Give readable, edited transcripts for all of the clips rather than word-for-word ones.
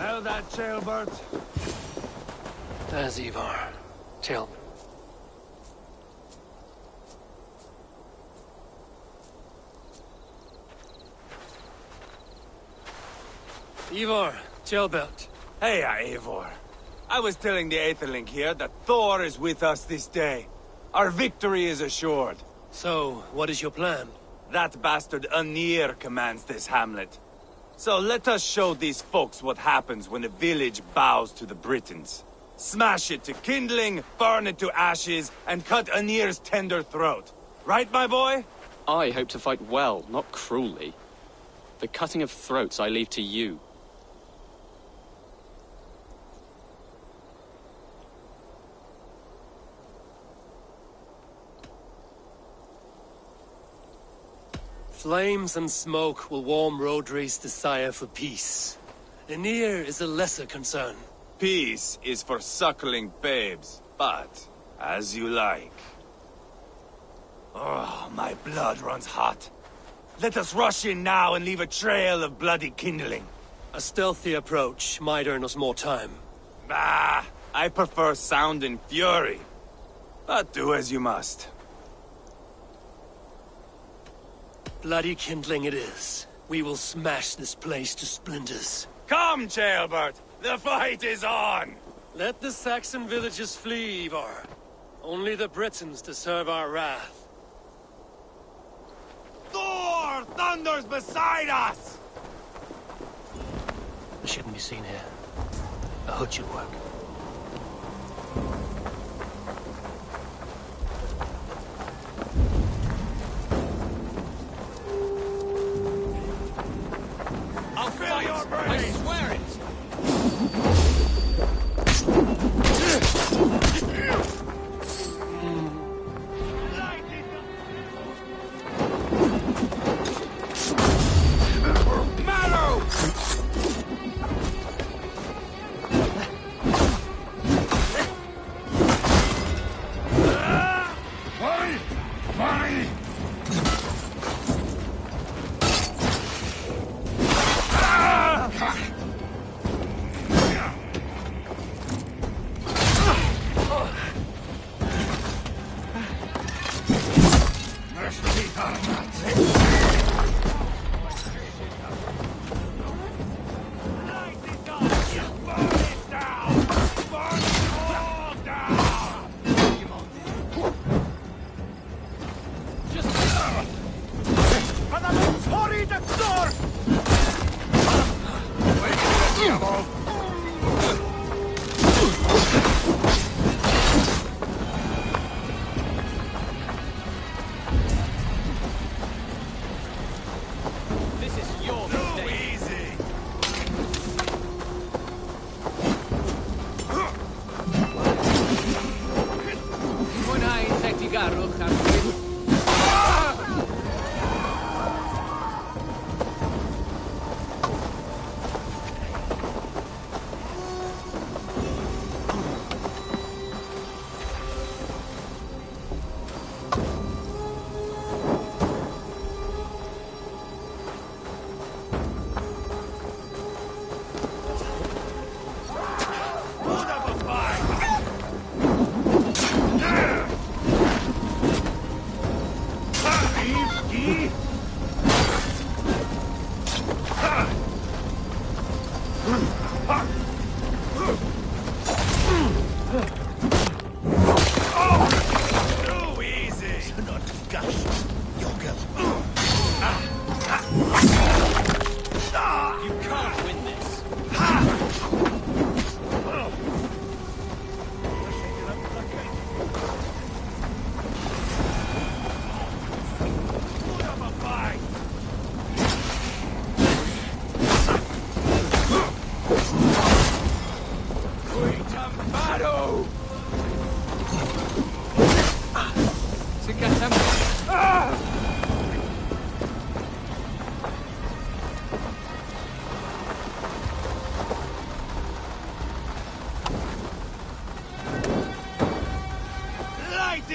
Tell that jailbird. As Ivar. Tell me. Ivar, Jailbelt. Hey, Eivor. I was telling the Aetherling here that Thor is with us this day. Our victory is assured. So, what is your plan? That bastard Anir commands this hamlet. So let us show these folks what happens when a village bows to the Britons. Smash it to kindling, burn it to ashes, and cut Anir's tender throat. Right, my boy? I hope to fight well, not cruelly. The cutting of throats I leave to you. Flames and smoke will warm Rodri's desire for peace. Anir is a lesser concern. Peace is for suckling babes, but as you like. Oh, my blood runs hot. Let us rush in now and leave a trail of bloody kindling. A stealthy approach might earn us more time. Bah, I prefer sound and fury. But do as you must. Bloody kindling it is. We will smash this place to splinters. Come, Jailbert! The fight is on! Let the Saxon villages flee, Ivar. Only the Britons deserve our wrath. Thor thunders beside us! I shouldn't be seen here. A hood should work. I'll fill your brain! I swear it!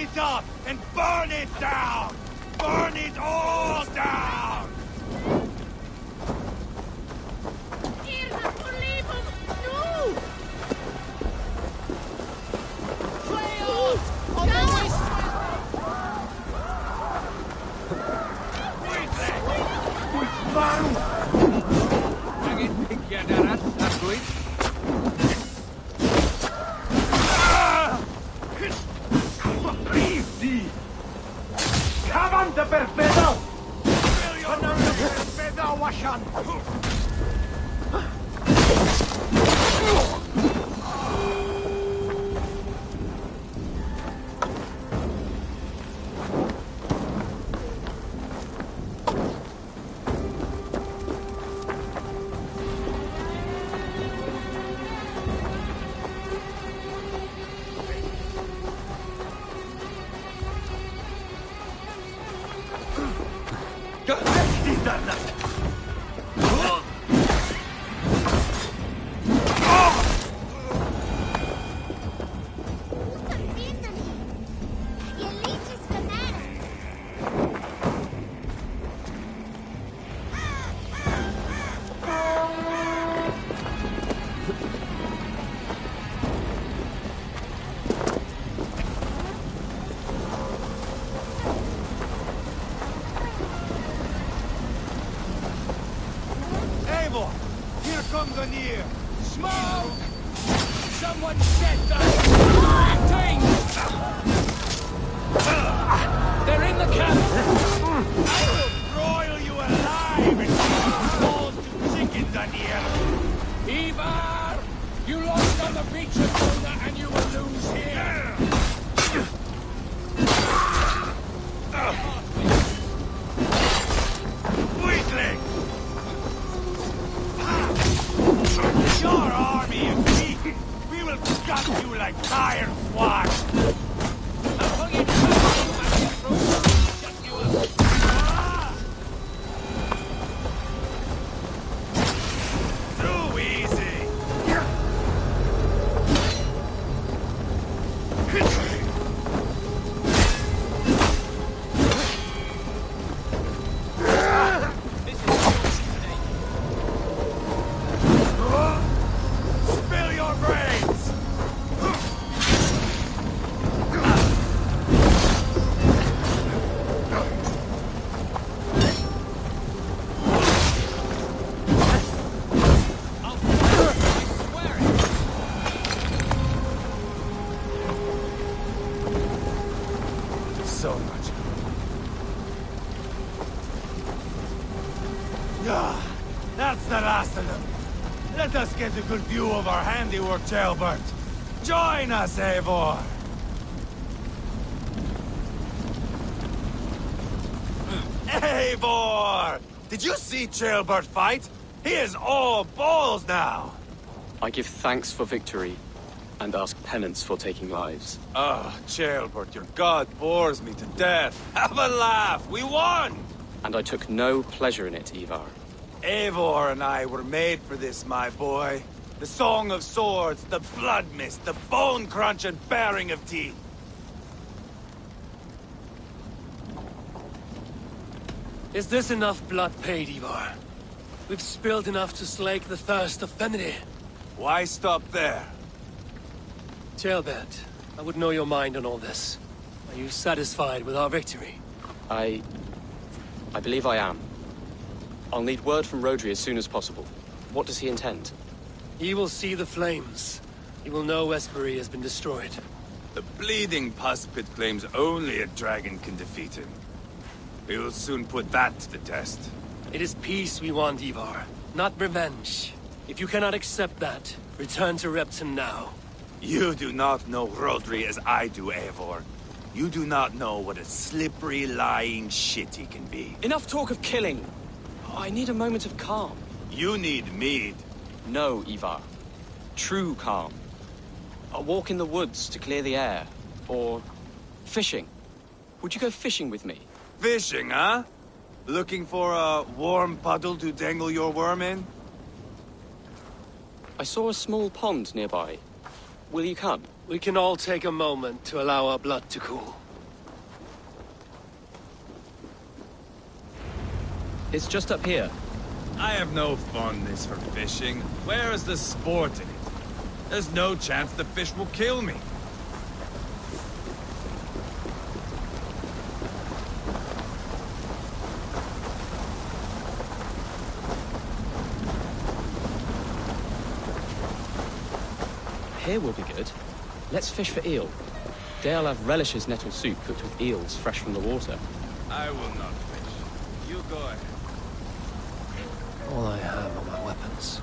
it up and burn it down! Burn it all down! Someone set them! Thing! They're in the camp! I will broil you alive and give you balls to chickens on here! Ivar! You lost on the beach of Luna and you will lose here! Weakling! Your army is weak! We will gut you like tired swine! I'll hug you down my throat! Shut you up! Too easy! Spill your brains! So much. Ah, that's the last of them. Let us get a good view of our handiwork, Jailbert. Join us, Eivor. Eivor! Did you see Jailbert fight? He is all balls now. I give thanks for victory, and ask penance for taking lives. Ah, Jailbert, your god bores me to death. Have a laugh. We won! And I took no pleasure in it, Ivar. Eivor and I were made for this, my boy. The song of swords, the blood mist, the bone crunch and baring of teeth. Is this enough blood paid, Ivar? We've spilled enough to slake the thirst of Fenrir. Why stop there? Jailbert, I would know your mind on all this. Are you satisfied with our victory? I believe I am. I'll need word from Rodri as soon as possible. What does he intend? He will see the flames. He will know Westbury has been destroyed. The bleeding pus pit claims only a dragon can defeat him. We will soon put that to the test. It is peace we want, Ivar, not revenge. If you cannot accept that, return to Repton now. You do not know Rodri as I do, Eivor. You do not know what a slippery, lying shit he can be. Enough talk of killing! I need a moment of calm. You need mead. No, Ivar. True calm. A walk in the woods to clear the air. Or fishing. Would you go fishing with me? Fishing, huh? Looking for a warm puddle to dangle your worm in? I saw a small pond nearby. Will you come? We can all take a moment to allow our blood to cool. It's just up here. I have no fondness for fishing. Where is the sport in it? There's no chance the fish will kill me. Here will be good. Let's fish for eel. Dale have relishes nettle soup cooked with eels fresh from the water. I will not fish. You go ahead. All I have are my weapons.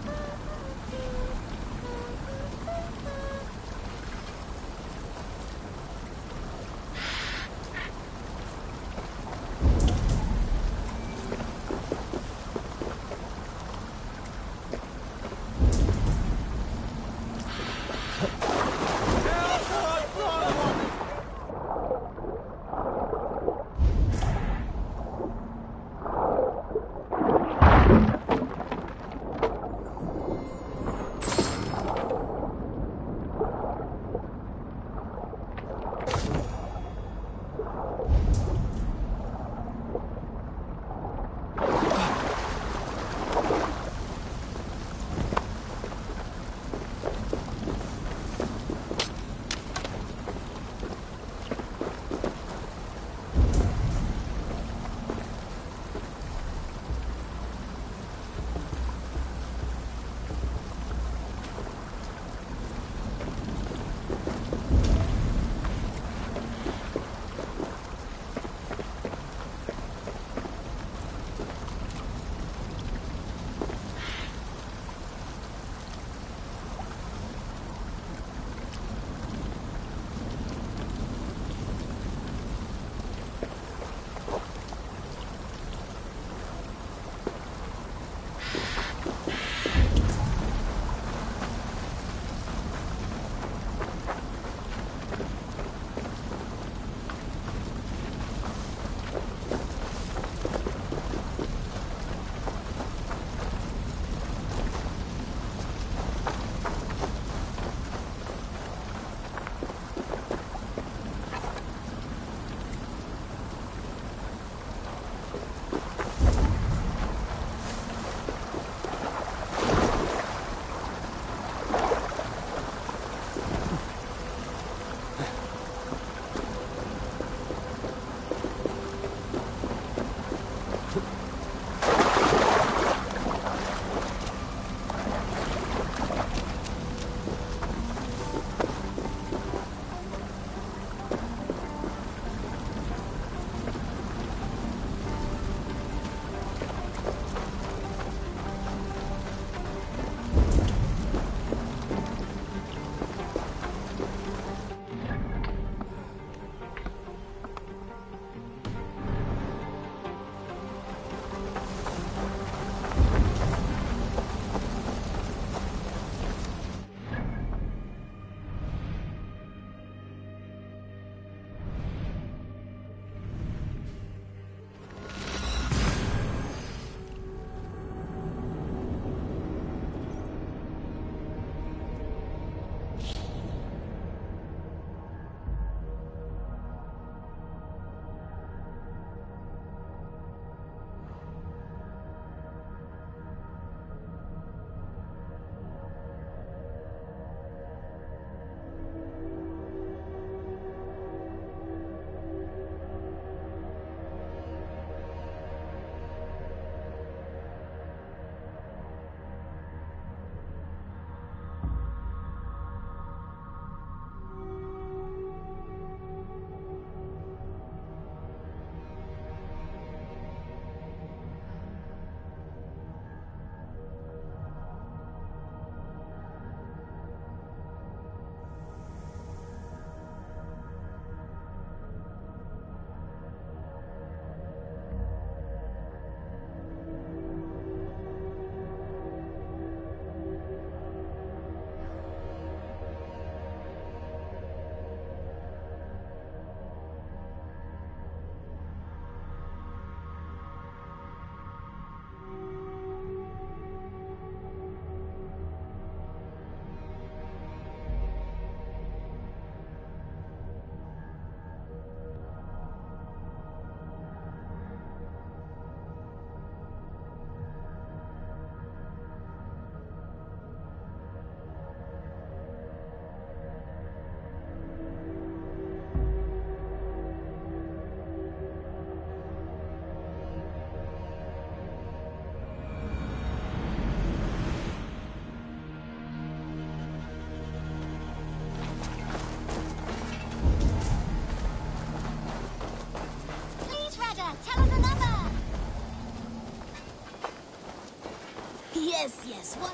Yes, what?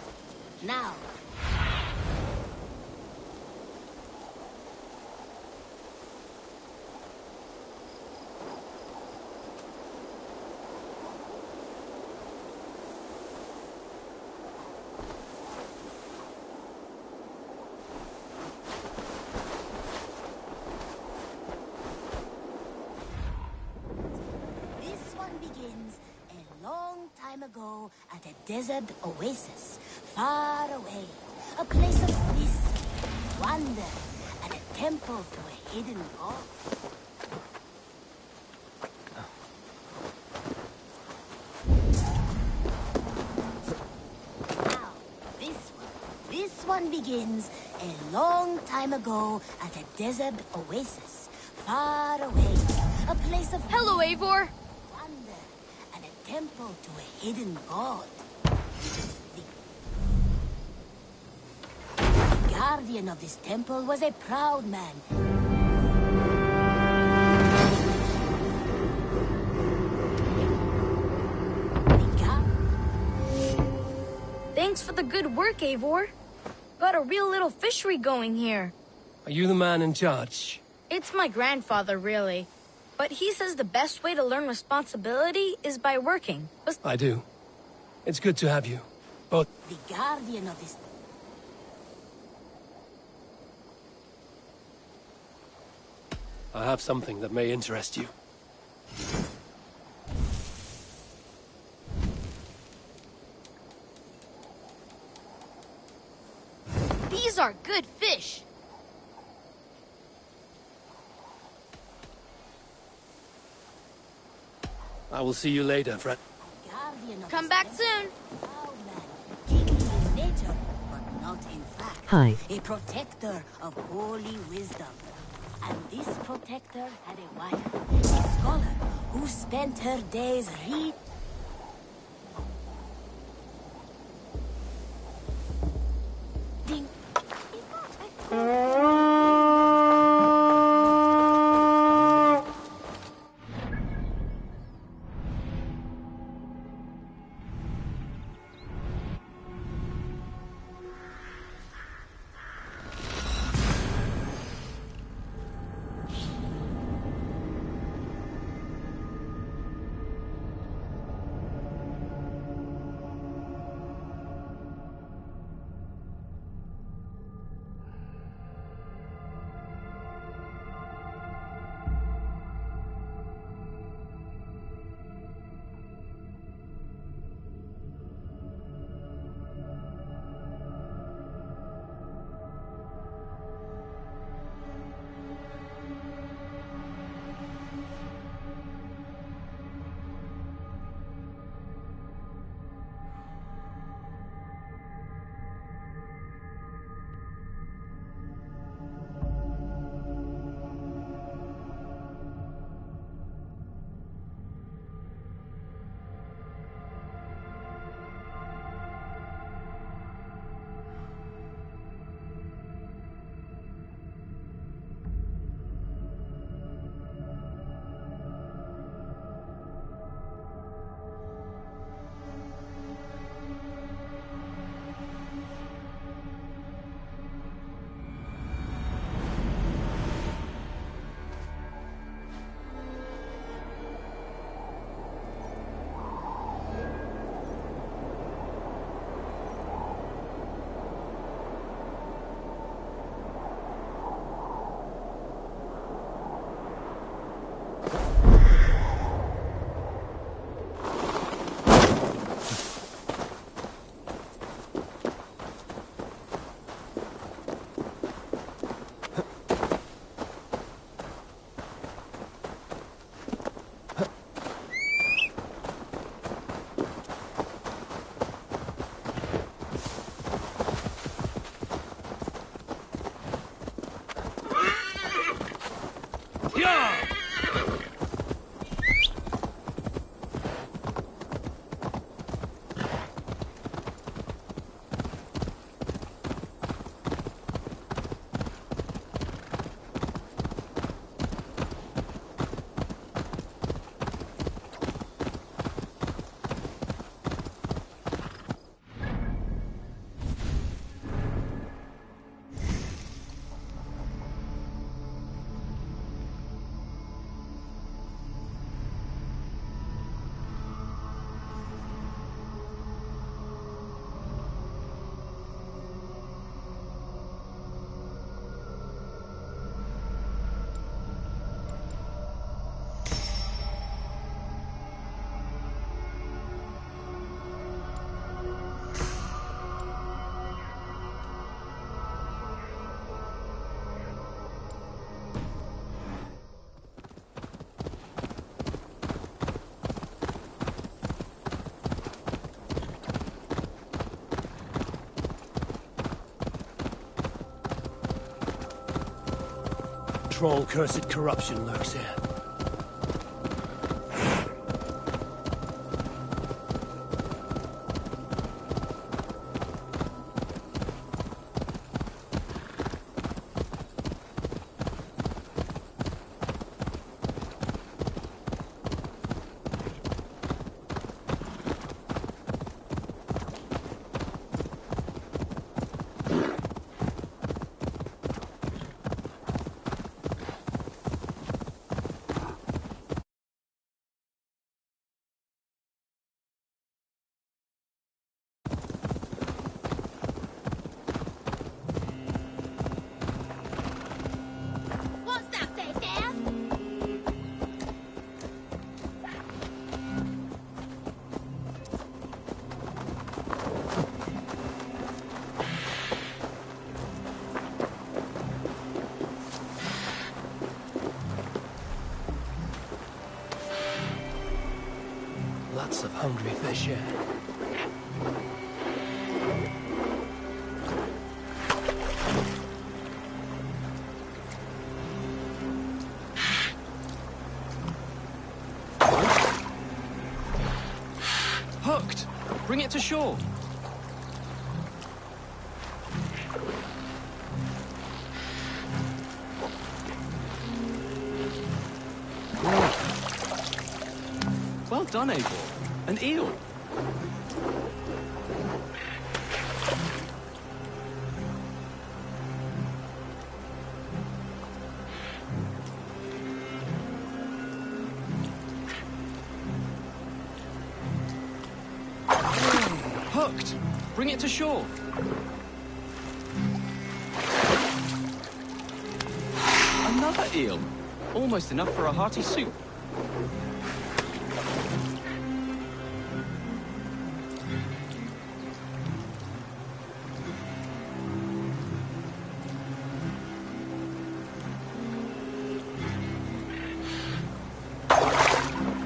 Now. Begins a long time ago at a desert oasis, far away. A place of mystery, wonder, and a temple to a hidden god. Now, this one begins a long time ago at a desert oasis, far away. A place of... Hello, Eivor! Temple to a hidden god. The guardian of this temple was a proud man. Thanks for the good work, Eivor. Got a real little fishery going here. Are you the man in charge? It's my grandfather, really. But he says the best way to learn responsibility is by working. I do. It's good to have you. Both. The guardian of this... I have something that may interest you. These are good fish. I will see you later, friend. Come back soon. In nature, but not in fact. Hi. A protector of holy wisdom. And this protector had a wife, a scholar, who spent her days reading. strong cursed corruption lurks here. What's that there, Dad? Lots of hungry fish here. Hooked! Bring it to shore. Well done, Eivor. An eel. Hooked! Bring it to shore. Another eel. Almost enough for a hearty soup.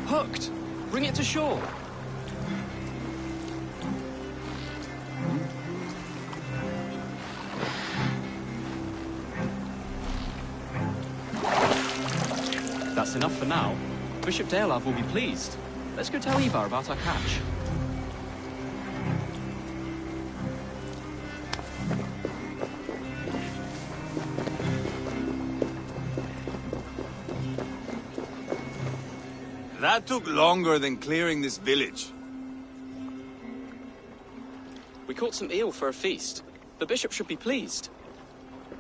Hooked! Bring it to shore. That's enough for now. Bishop Daelav will be pleased. Let's go tell Ivar about our catch. That took longer than clearing this village. We caught some eel for a feast. The bishop should be pleased.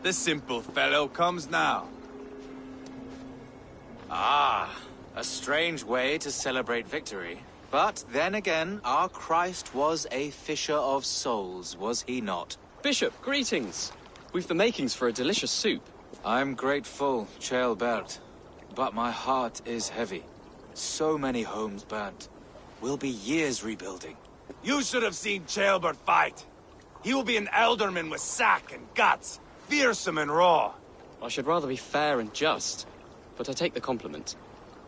The simple fellow comes now. Ah, a strange way to celebrate victory. But then again, our Christ was a fisher of souls, was he not? Bishop, greetings. We've the makings for a delicious soup. I'm grateful, Ceolbert, but my heart is heavy. So many homes burnt. We'll be years rebuilding. You should have seen Ceolbert fight. He will be an alderman with sack and guts, fearsome and raw. I should rather be fair and just, but I take the compliment.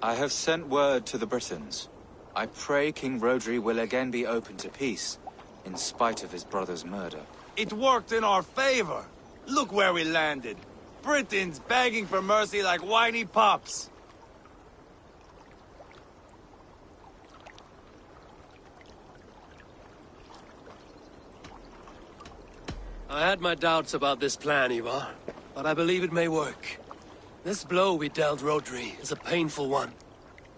I have sent word to the Britons. I pray King Rodri will again be open to peace, in spite of his brother's murder. It worked in our favor. Look where we landed. Britons begging for mercy like whiny pups. I had my doubts about this plan, Ivar, but I believe it may work. This blow we dealt Rodri is a painful one.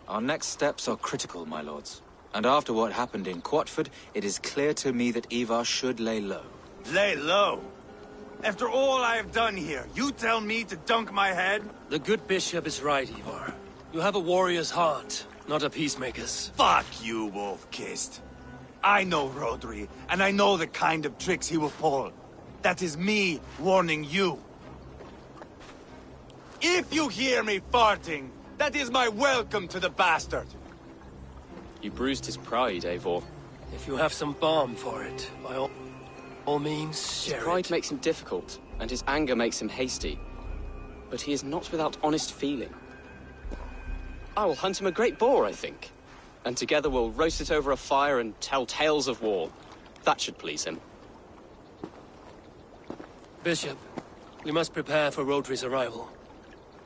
Our next steps are critical, my lords. And after what happened in Quatford, it is clear to me that Ivar should lay low. Lay low? After all I have done here, you tell me to dunk my head? The good bishop is right, Ivar. You have a warrior's heart, not a peacemaker's. Fuck you, Wolf-Kissed. I know Rodri, and I know the kind of tricks he will pull. That is me warning you. If you hear me farting, that is my welcome to the bastard. You bruised his pride, Eivor. If you have some balm for it, by all means, share His pride it. makes him difficult, and his anger makes him hasty. But he is not without honest feeling. I will hunt him a great boar, I think. And together we'll roast it over a fire and tell tales of war. That should please him. Bishop, we must prepare for Rodri's arrival.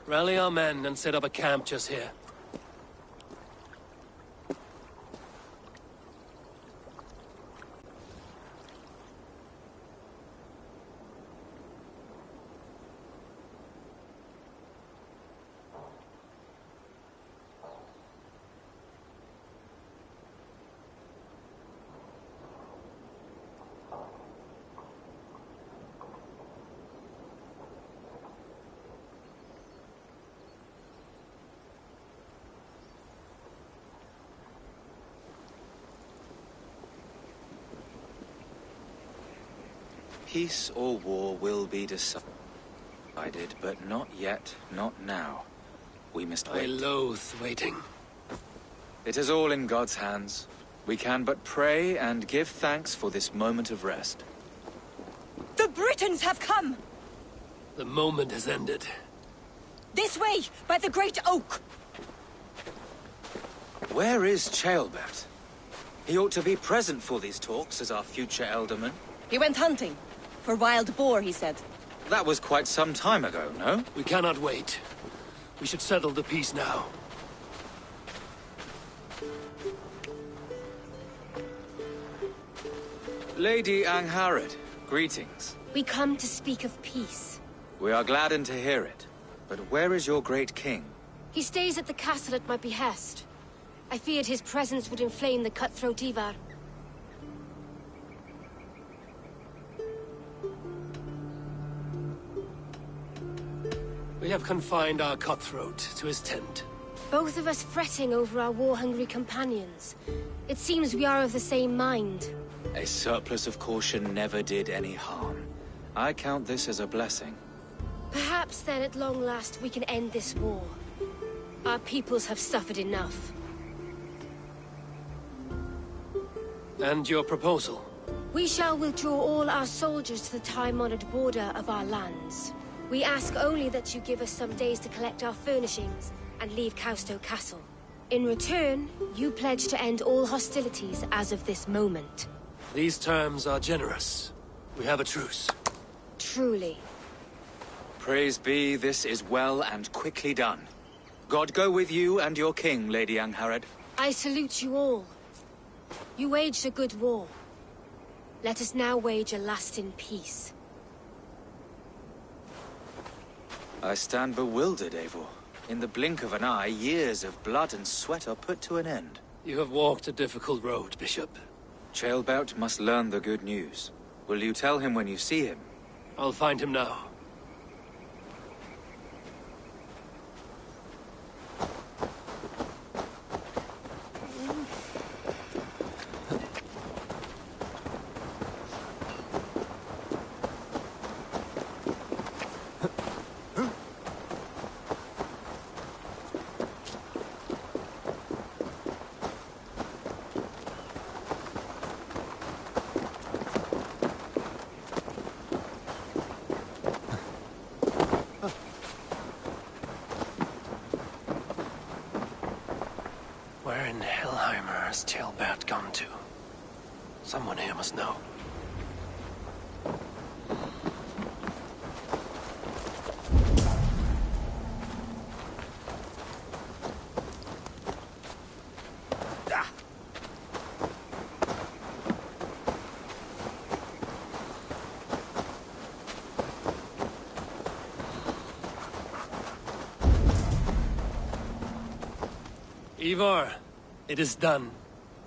Rally our men and set up a camp just here. Peace or war will be decided, but not yet, not now. We must I wait. loathe waiting. It is all in God's hands. We can but pray and give thanks for this moment of rest. The Britons have come! The moment has ended. This way, by the Great Oak! Where is Ceolbert? He ought to be present for these talks as our future elderman. He went hunting. For wild boar, he said. That was quite some time ago, no? We cannot wait. We should settle the peace now. Lady Angharad, greetings. We come to speak of peace. We are gladdened to hear it. But where is your great king? He stays at the castle at my behest. I feared his presence would inflame the cutthroat Ivar. We have confined our cutthroat to his tent. Both of us fretting over our war-hungry companions. It seems we are of the same mind. A surplus of caution never did any harm. I count this as a blessing. Perhaps then at long last we can end this war. Our peoples have suffered enough. And your proposal? We shall withdraw all our soldiers to the time-honored border of our lands. We ask only that you give us some days to collect our furnishings and leave Causto Castle. In return, you pledge to end all hostilities as of this moment. These terms are generous. We have a truce. Truly. Praise be, this is well and quickly done. God go with you and your king, Lady Angharad. I salute you all. You waged a good war. Let us now wage a lasting peace. I stand bewildered, Eivor. In the blink of an eye, years of blood and sweat are put to an end. You have walked a difficult road, Bishop. Ceolbert must learn the good news. Will you tell him when you see him? I'll find him now. Where in Hellheimer has Ceolbert gone to? Someone here must know. Ivar, it is done.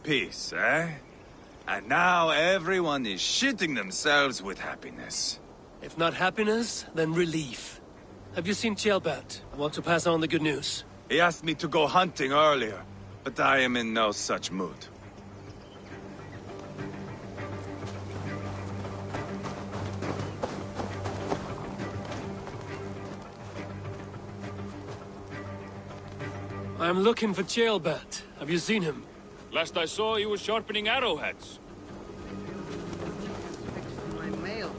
Peace, eh? And now everyone is shitting themselves with happiness. If not happiness, then relief. Have you seen Ceolbert? I want to pass on the good news. He asked me to go hunting earlier, but I am in no such mood. I'm looking for Ceolbert. Have you seen him? Last I saw, he was sharpening arrowheads. My mail.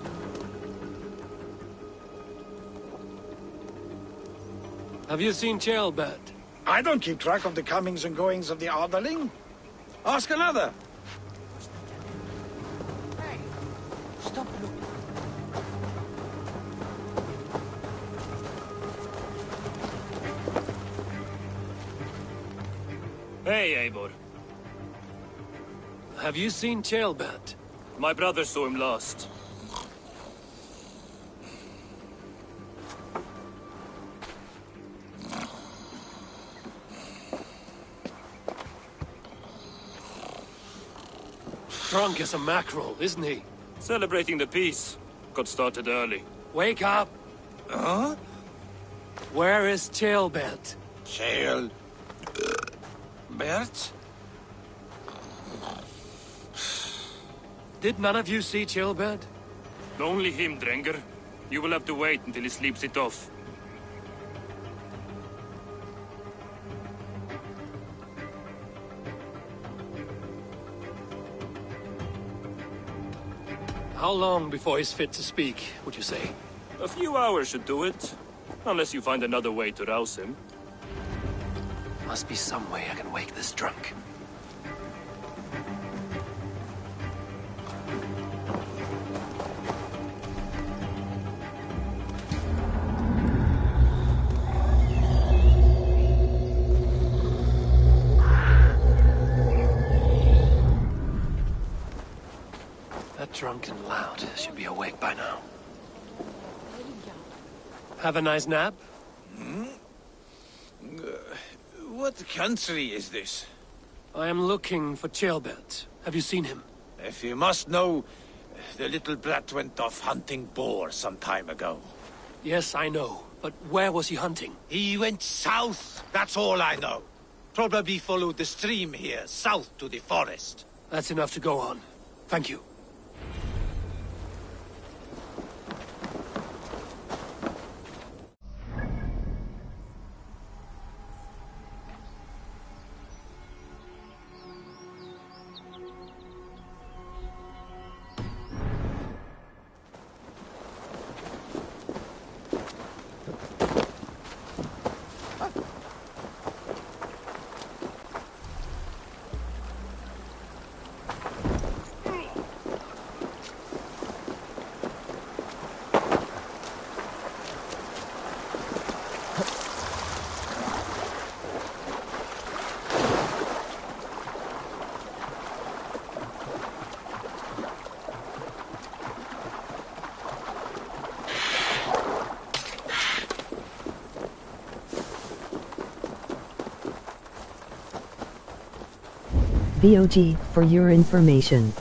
Have you seen Ceolbert? I don't keep track of the comings and goings of the Arderling. Ask another! Hey, stop looking. Hey, Eivor. Have you seen Ceolbert? My brother saw him last. Drunk as a mackerel, isn't he? Celebrating the peace. Got started early. Wake up! Huh? Where is Ceolbert? Bert? Did none of you see Ceolbert? Only him, Drenger. You will have to wait until he sleeps it off. How long before he's fit to speak, would you say? A few hours should do it. Unless you find another way to rouse him. Must be some way I can wake this drunk. That drunk and loud should be awake by now. Have a nice nap? What country is this? I am looking for Ceolbert. Have you seen him? If you must know, the little brat went off hunting boar some time ago. Yes, I know. But where was he hunting? He went south, that's all I know. Probably followed the stream here, south to the forest. That's enough to go on. Thank you. VOG, for your information.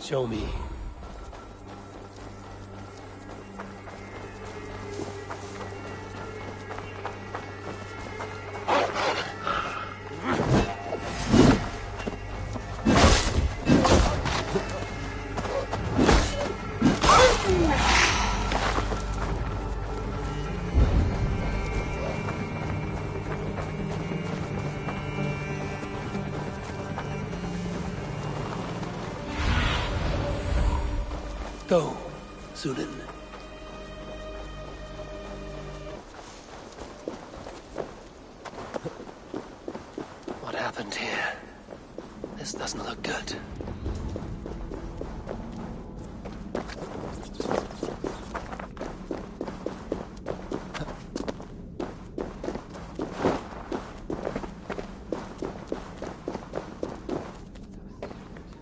Show me. Go, Sudan. What happened here? This doesn't look good.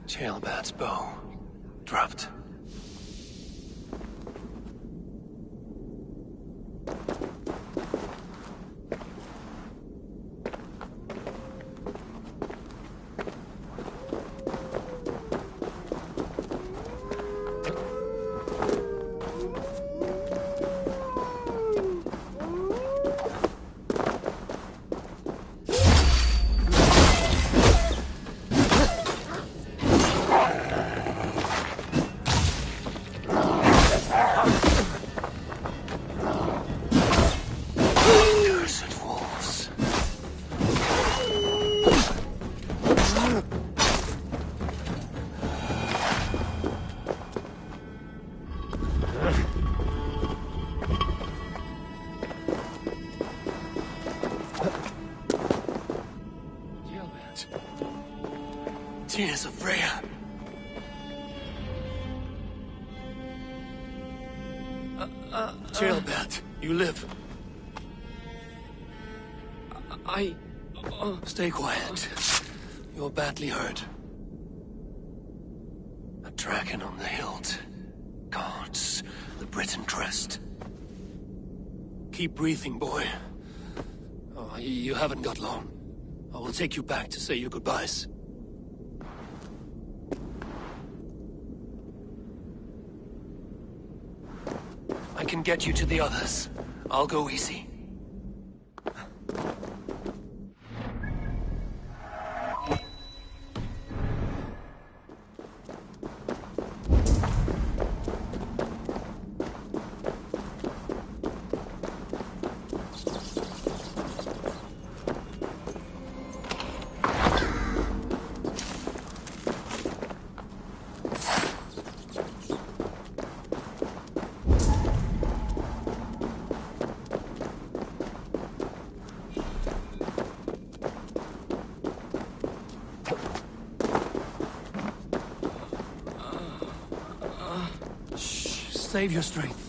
Jailbat's bow. Dropped. Tears of Freya. Jailbat, you live. Stay quiet. You're badly hurt. A dragon on the hilt. Gods, the Briton crest. Keep breathing, boy. Oh, you haven't got long. I will take you back to say your goodbyes. I can get you to the others. I'll go easy. Save your strength.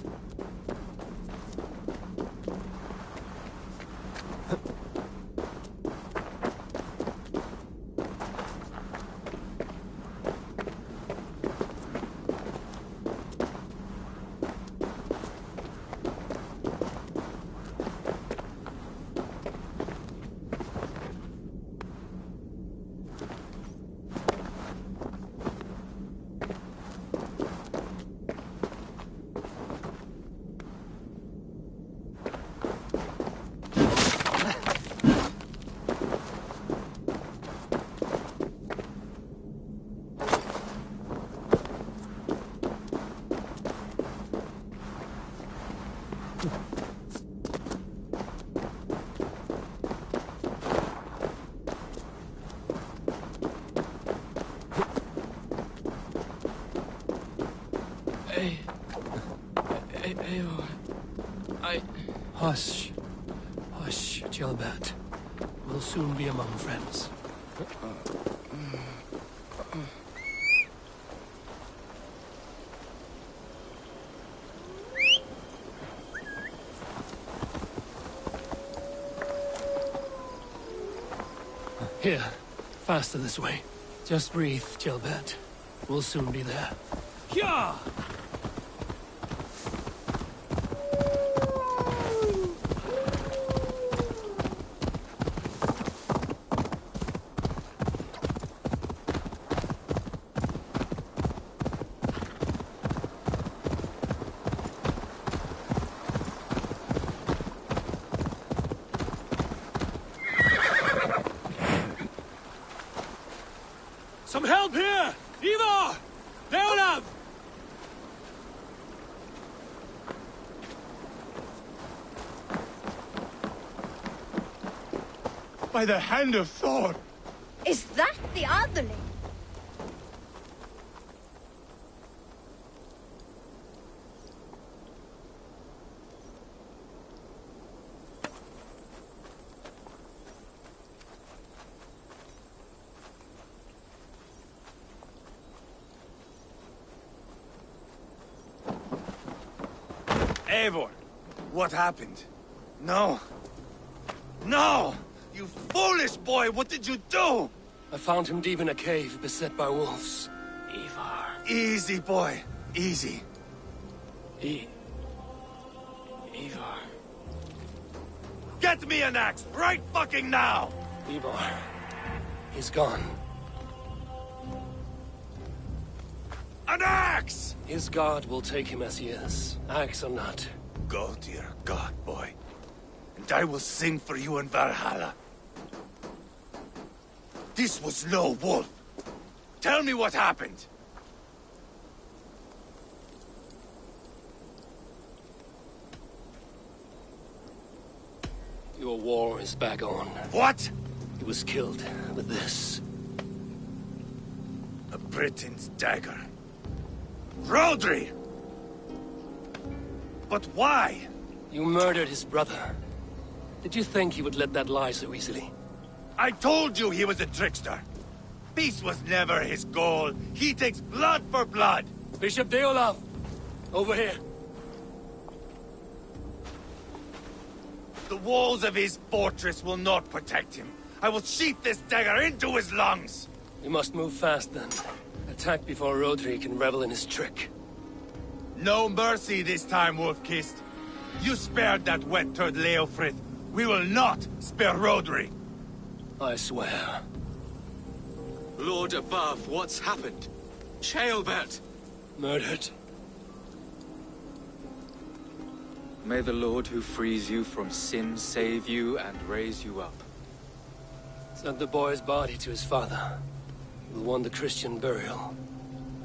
Hush. Hush, Jailbat. We'll soon be among friends. Here. Faster this way. Just breathe, Jailbat. We'll soon be there. Yeah! By the hand of Thor! Is that the otherling? Eivor, what happened? No. No! You foolish boy, what did you do? I found him deep in a cave, beset by wolves. Ivar. Easy, boy. Easy. Ivar. Get me an axe, right fucking now! Ivar. He's gone. An axe! His god will take him as he is, axe or not. Go to your god, boy. And I will sing for you in Valhalla. This was no wolf. Tell me what happened. Your war is back on. What? He was killed with this. A Briton's dagger. Rodri! But why? You murdered his brother. Did you think he would let that lie so easily? I told you he was a trickster. Peace was never his goal. He takes blood for blood. Bishop Deolaf! Over here. The walls of his fortress will not protect him. I will sheath this dagger into his lungs. We must move fast then. Attack before Rodri can revel in his trick. No mercy this time, Wolf-Kissed. You spared that wet-turd Leofrith. We will not spare Rodri. I swear. Lord above, what's happened? Ceolbert! Murdered. May the Lord who frees you from sin save you and raise you up. Sent the boy's body to his father. He will want the Christian burial.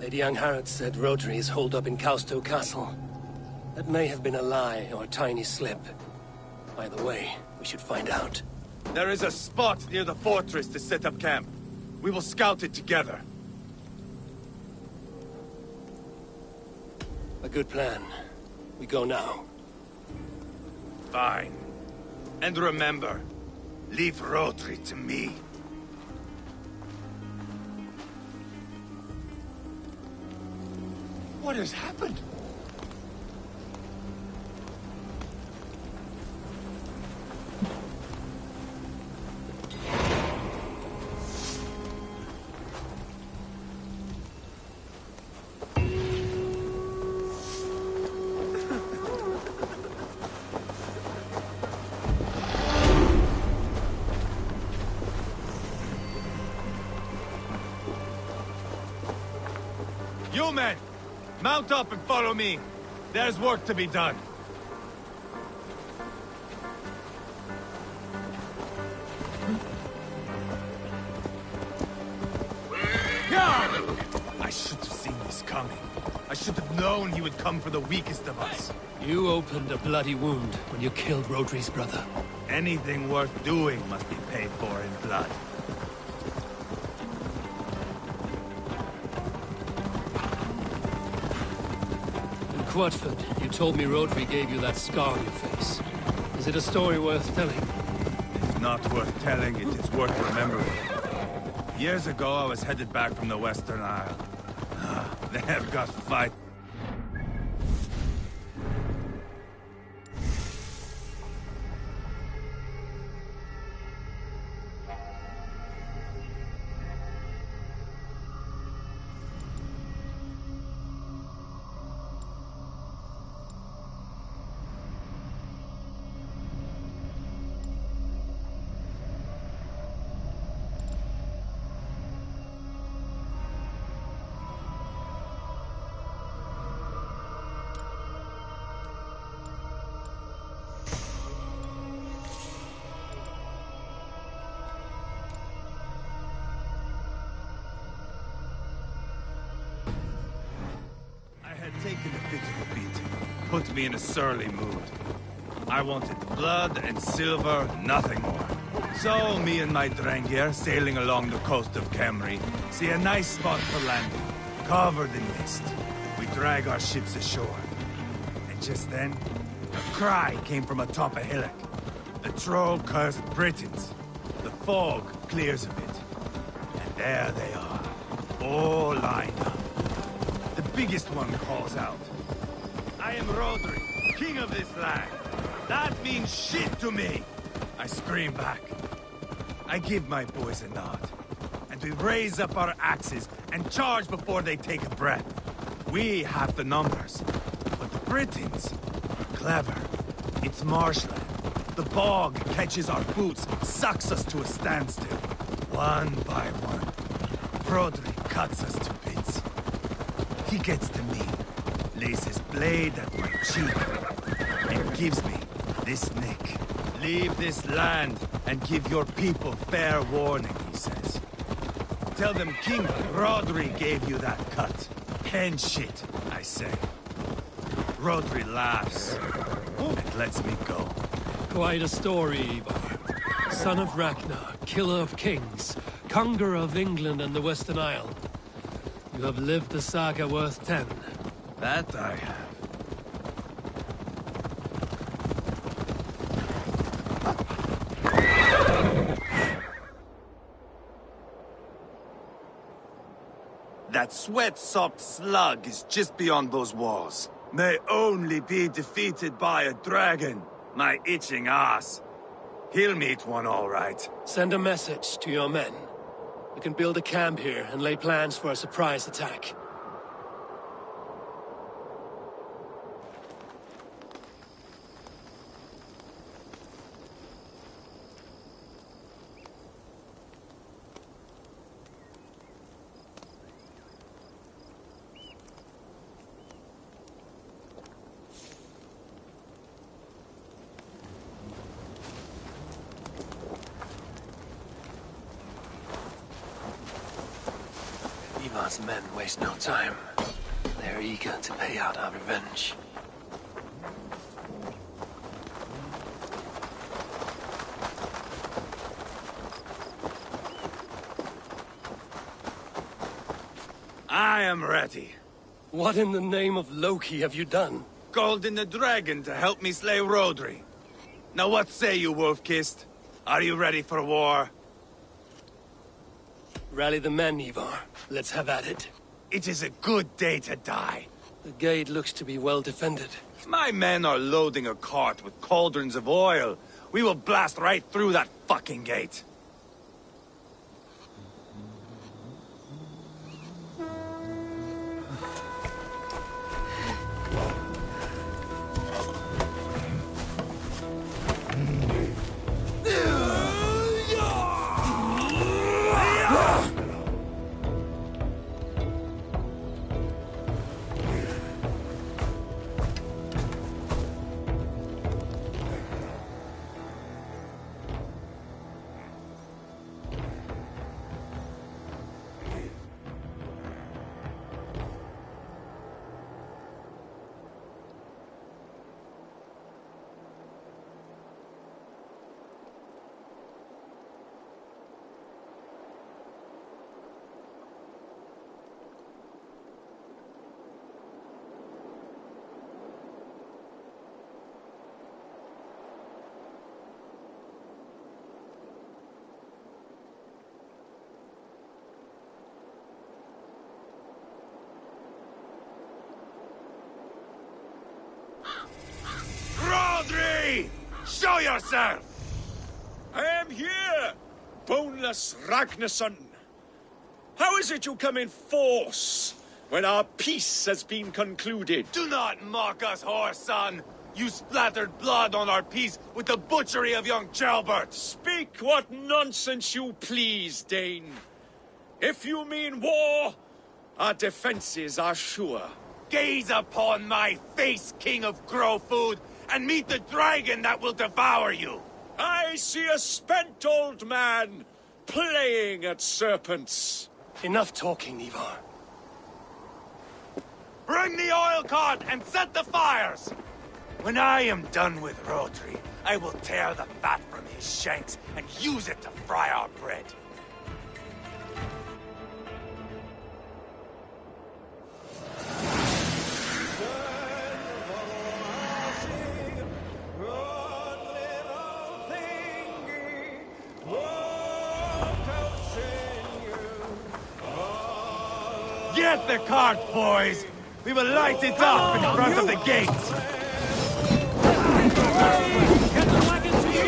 Lady Angharad said Rodri is holed up in Causto Castle. That may have been a lie or a tiny slip. Either way, we should find out. There is a spot near the fortress to set up camp. We will scout it together. A good plan. We go now. Fine. And remember, leave Rodri to me. What has happened? You men! Mount up and follow me. There's work to be done. I should have seen this coming. I should have known he would come for the weakest of us. You opened a bloody wound when you killed Rodri's brother. Anything worth doing must be paid for in blood. Quadford, you told me Rodri gave you that scar on your face. Is it a story worth telling? If not worth telling, it is worth remembering. Years ago, I was headed back from the Western Isle. They have got fight. Taken a bit of a beating. Put me in a surly mood. I wanted blood and silver, nothing more. So, me and my Drengir, sailing along the coast of Kemri, see a nice spot for landing, covered in mist. We drag our ships ashore. And just then, a cry came from atop a hillock. The troll-cursed Britons. The fog clears a bit. And there they are, all lined up. The biggest one calls out, "I am Rodri, king of this land. That means shit to me!" I scream back. I give my boys a nod. And we raise up our axes and charge before they take a breath. We have the numbers. But the Britons, clever. It's marshland. The bog catches our boots, sucks us to a standstill. One by one, Rodri cuts us to bits. He gets to me, lays his blade at my cheek, and gives me this nick. "Leave this land and give your people fair warning," he says. "Tell them King Rodri gave you that cut." "Hen shit," I say. Rodri laughs and lets me go. Quite a story, Ivar. Son of Ragnar, killer of kings, conqueror of England and the Western Isle. You have lived a saga worth 10. That I have. That sweat-sopped slug is just beyond those walls. May only be defeated by a dragon. My itching ass. He'll meet one all right. Send a message to your men. We can build a camp here and lay plans for a surprise attack. Ivar's men waste no time. They're eager to pay out our revenge. I am ready. What in the name of Loki have you done? Called in the dragon to help me slay Rodri. Now what say you, Wolf-Kissed? Are you ready for war? Rally the men, Ivar. Let's have at it. It is a good day to die. The gate looks to be well defended. My men are loading a cart with cauldrons of oil. We will blast right through that fucking gate. Rodri! Show yourself! I am here, boneless Ragnarsson. How is it you come in force when our peace has been concluded? Do not mock us, whoreson! You splattered blood on our peace with the butchery of young Jalbert! Speak what nonsense you please, Dane. If you mean war, our defenses are sure. Gaze upon my face, King of Grow Food, and meet the dragon that will devour you! I see a spent old man playing at serpents. Enough talking, Ivar. Bring the oil cart and set the fires! When I am done with Rodri, I will tear the fat from his shanks and use it to fry our bread. Get the cart, boys! We will light it up in front of the gate! Get the wagon to you!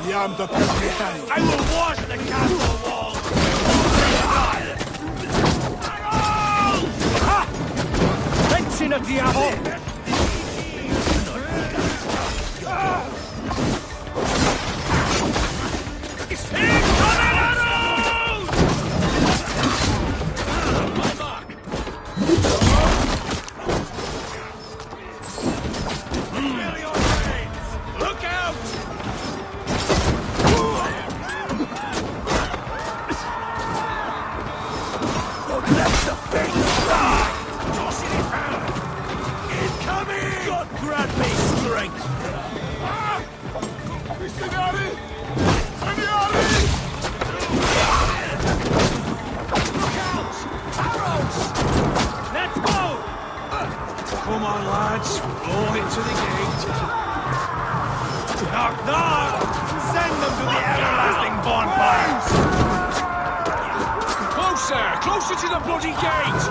I will wash the castle walls! Fencing a diavolo! Come on, lads. Blow it to the gate. Knock, knock! Send them to the everlasting bonfires! Closer! Closer to the bloody gate!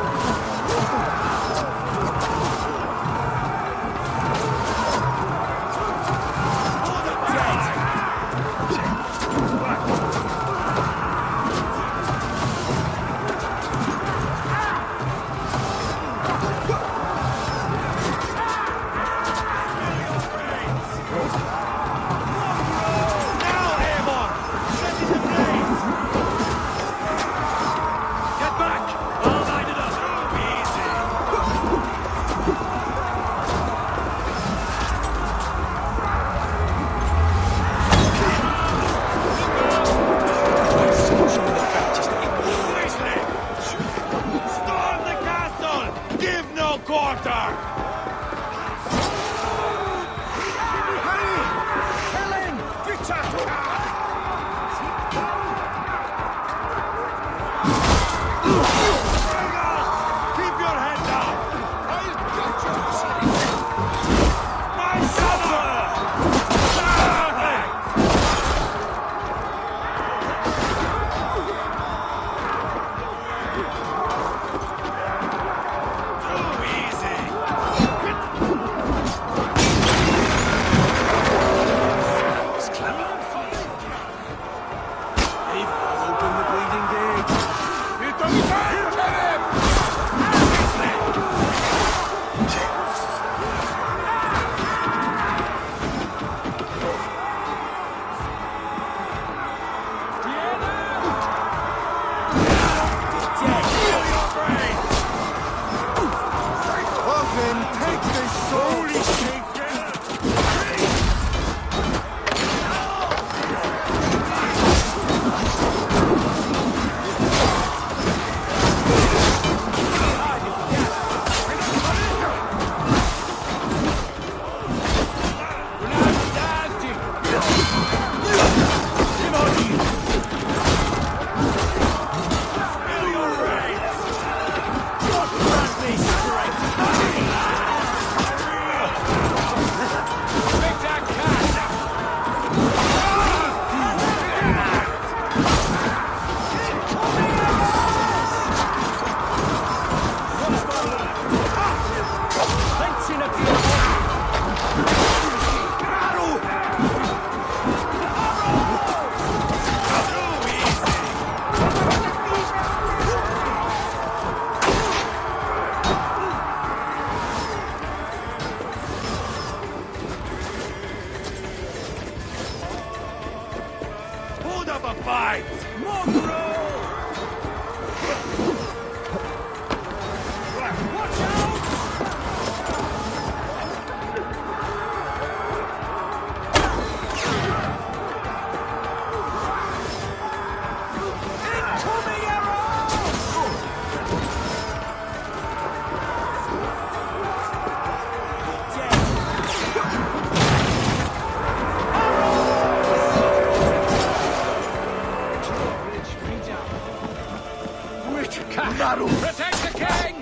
Protect the king!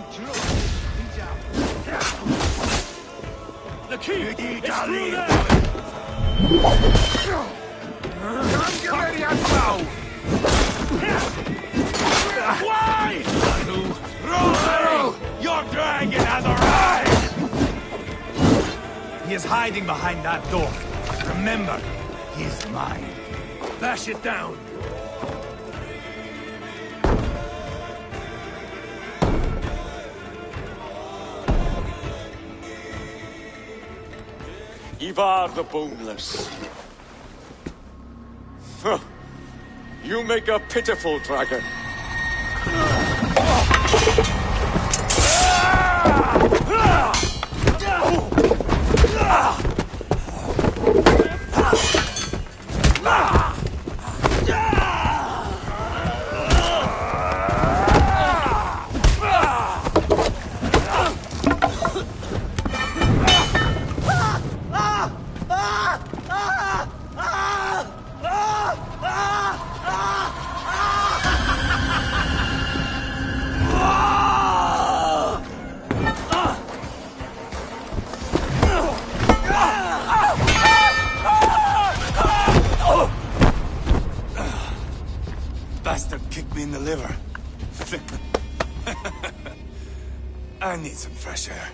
The key is through there! Why? Roll! Your dragon has arrived! He is hiding behind that door. Remember, he is mine. Bash it down. Ivar the Boneless. Huh. You make a pitiful dragon. Bastard kicked me in the liver. I need some fresh air.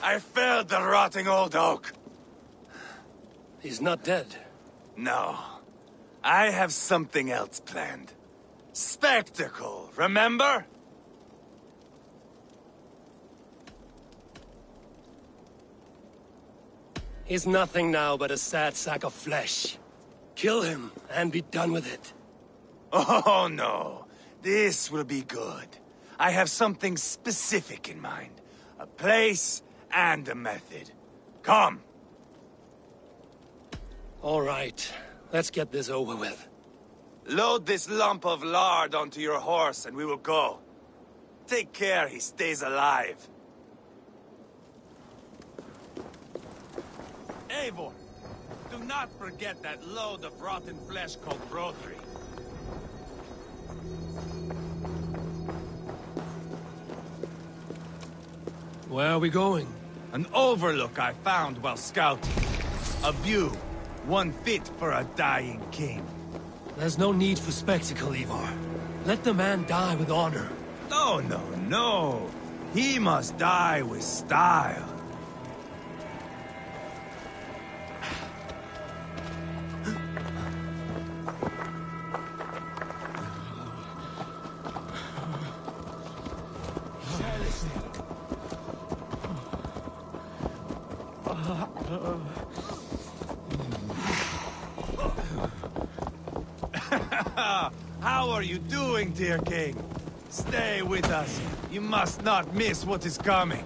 I felled the rotting old oak. He's not dead. No. I have something else planned. Spectacle, remember? He's nothing now but a sad sack of flesh. Kill him and be done with it. Oh, no. This will be good. I have something specific in mind. A place and a method. Come. All right. Let's get this over with. Load this lump of lard onto your horse and we will go. Take care he stays alive. Eivor, do not forget that load of rotten flesh called Rodri. Where are we going? An overlook I found while scouting. A view, one fit for a dying king. There's no need for spectacle, Ivar. Let the man die with honor. No, no, no. He must die with style. How are you doing, dear king? Stay with us. You must not miss what is coming.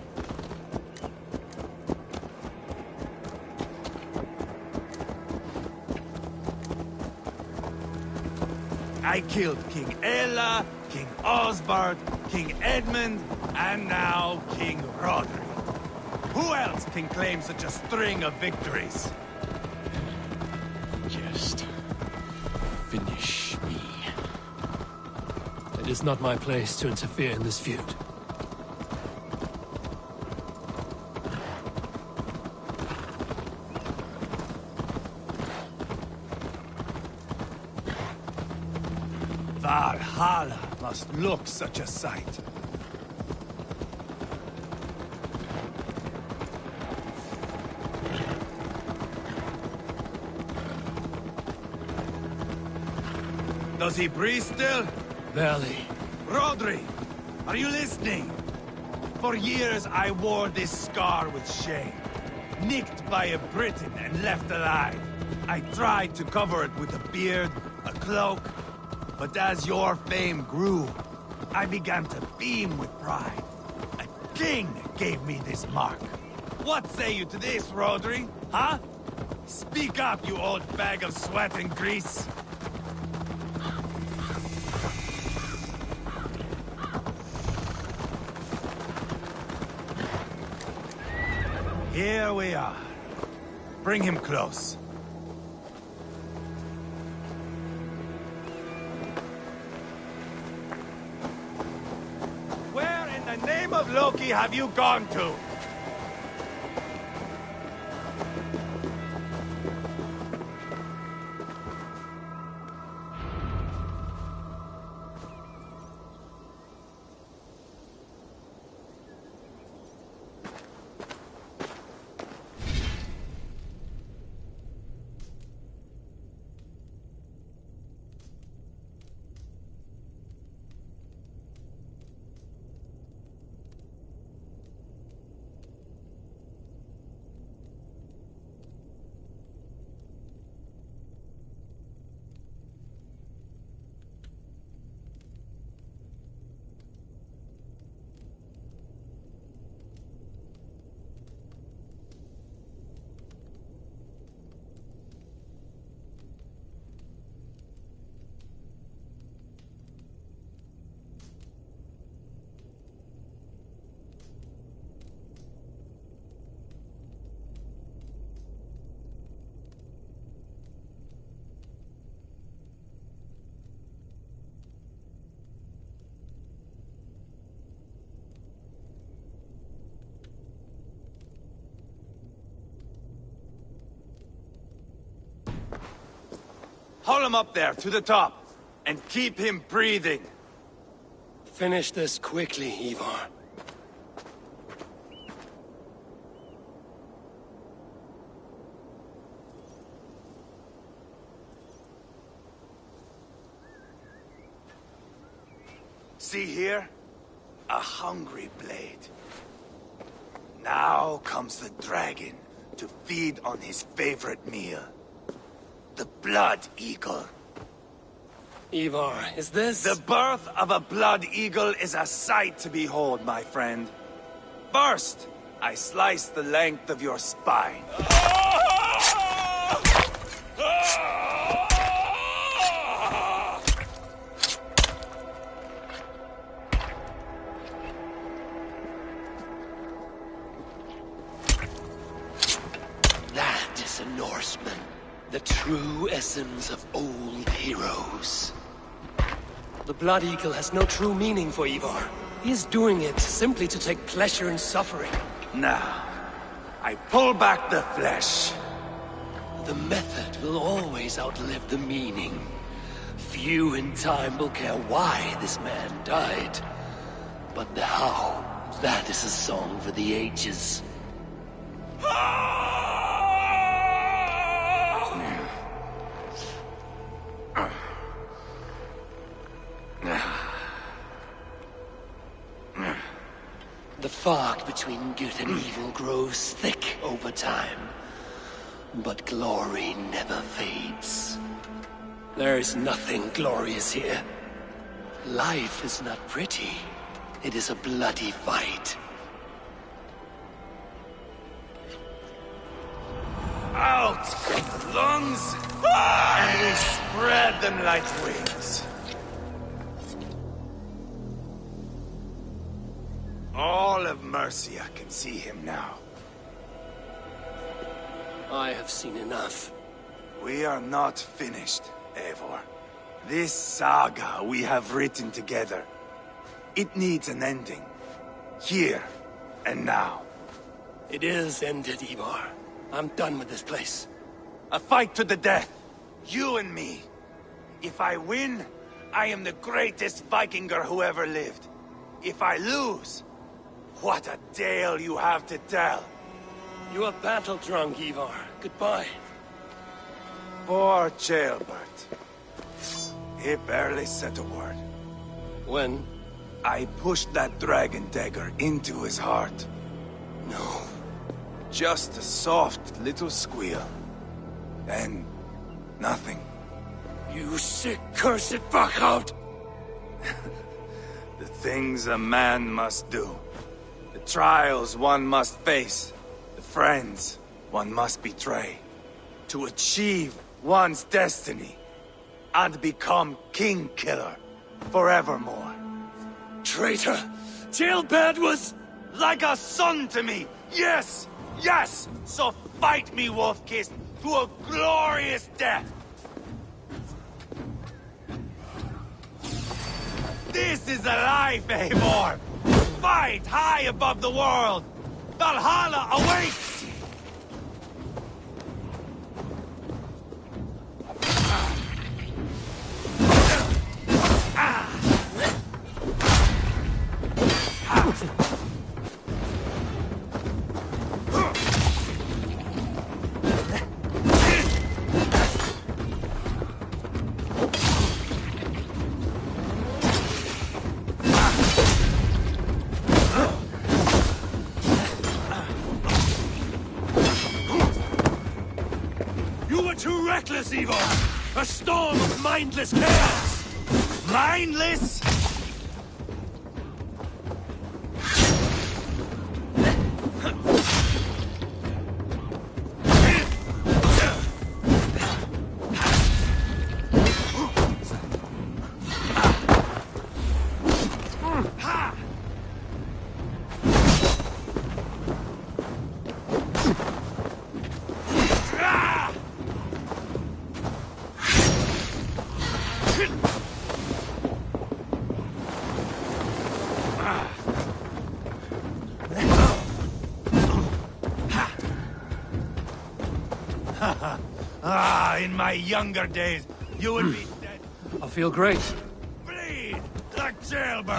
I killed King Ella, King Osbert, King Edmund, and now King Rodri. Who else can claim such a string of victories? Just finish me. It is not my place to interfere in this feud. Valhalla must look such a sight. Does he breathe still? Barely. Rodri, are you listening? For years I wore this scar with shame. Nicked by a Briton and left alive. I tried to cover it with a beard, a cloak. But as your fame grew, I began to beam with pride. A king gave me this mark. What say you to this, Rodri? Huh? Speak up, you old bag of sweat and grease. Here we are. Bring him close. Where in the name of Loki have you gone to? Haul him up there, to the top, and keep him breathing. Finish this quickly, Ivar. See here? A hungry blade. Now comes the dragon to feed on his favorite meal. The blood eagle. Ivar, is this... The birth of a blood eagle is a sight to behold, my friend. First, I slice the length of your spine. That is a Norseman. The true essence of old heroes. The Blood Eagle has no true meaning for Ivar. He is doing it simply to take pleasure in suffering. Now, I pull back the flesh. The method will always outlive the meaning. Few in time will care why this man died. But the how, that is a song for the ages. The fog between good and evil grows thick over time. But glory never fades. There is nothing glorious here. Life is not pretty. It is a bloody fight. Out come the lungs, and we spread them like wings. All of Mercia can see him now. I have seen enough. We are not finished, Eivor. This saga we have written together, it needs an ending. Here and now. It is ended, Ivar. I'm done with this place. A fight to the death. You and me. If I win, I am the greatest Vikinger who ever lived. If I lose, what a tale you have to tell. You are battle-drunk, Ivar. Goodbye. Poor Ceolbert. He barely said a word. When? I pushed that dragon dagger into his heart. No. Just a soft little squeal. Then, nothing. You sick, cursed fuck-out! The things a man must do. The trials one must face. The friends one must betray. To achieve one's destiny. And become King Killer forevermore. Traitor! Jailbird was... Like a son to me! Yes! Yes! So fight me, Wolf-Kiss, to a glorious death! This is a life, Eivor! Fight high above the world! Valhalla awaits! You were too reckless, Eivor! A storm of mindless chaos! Mindless? In my younger days, you would be dead. I feel great. Bleed like jailbird.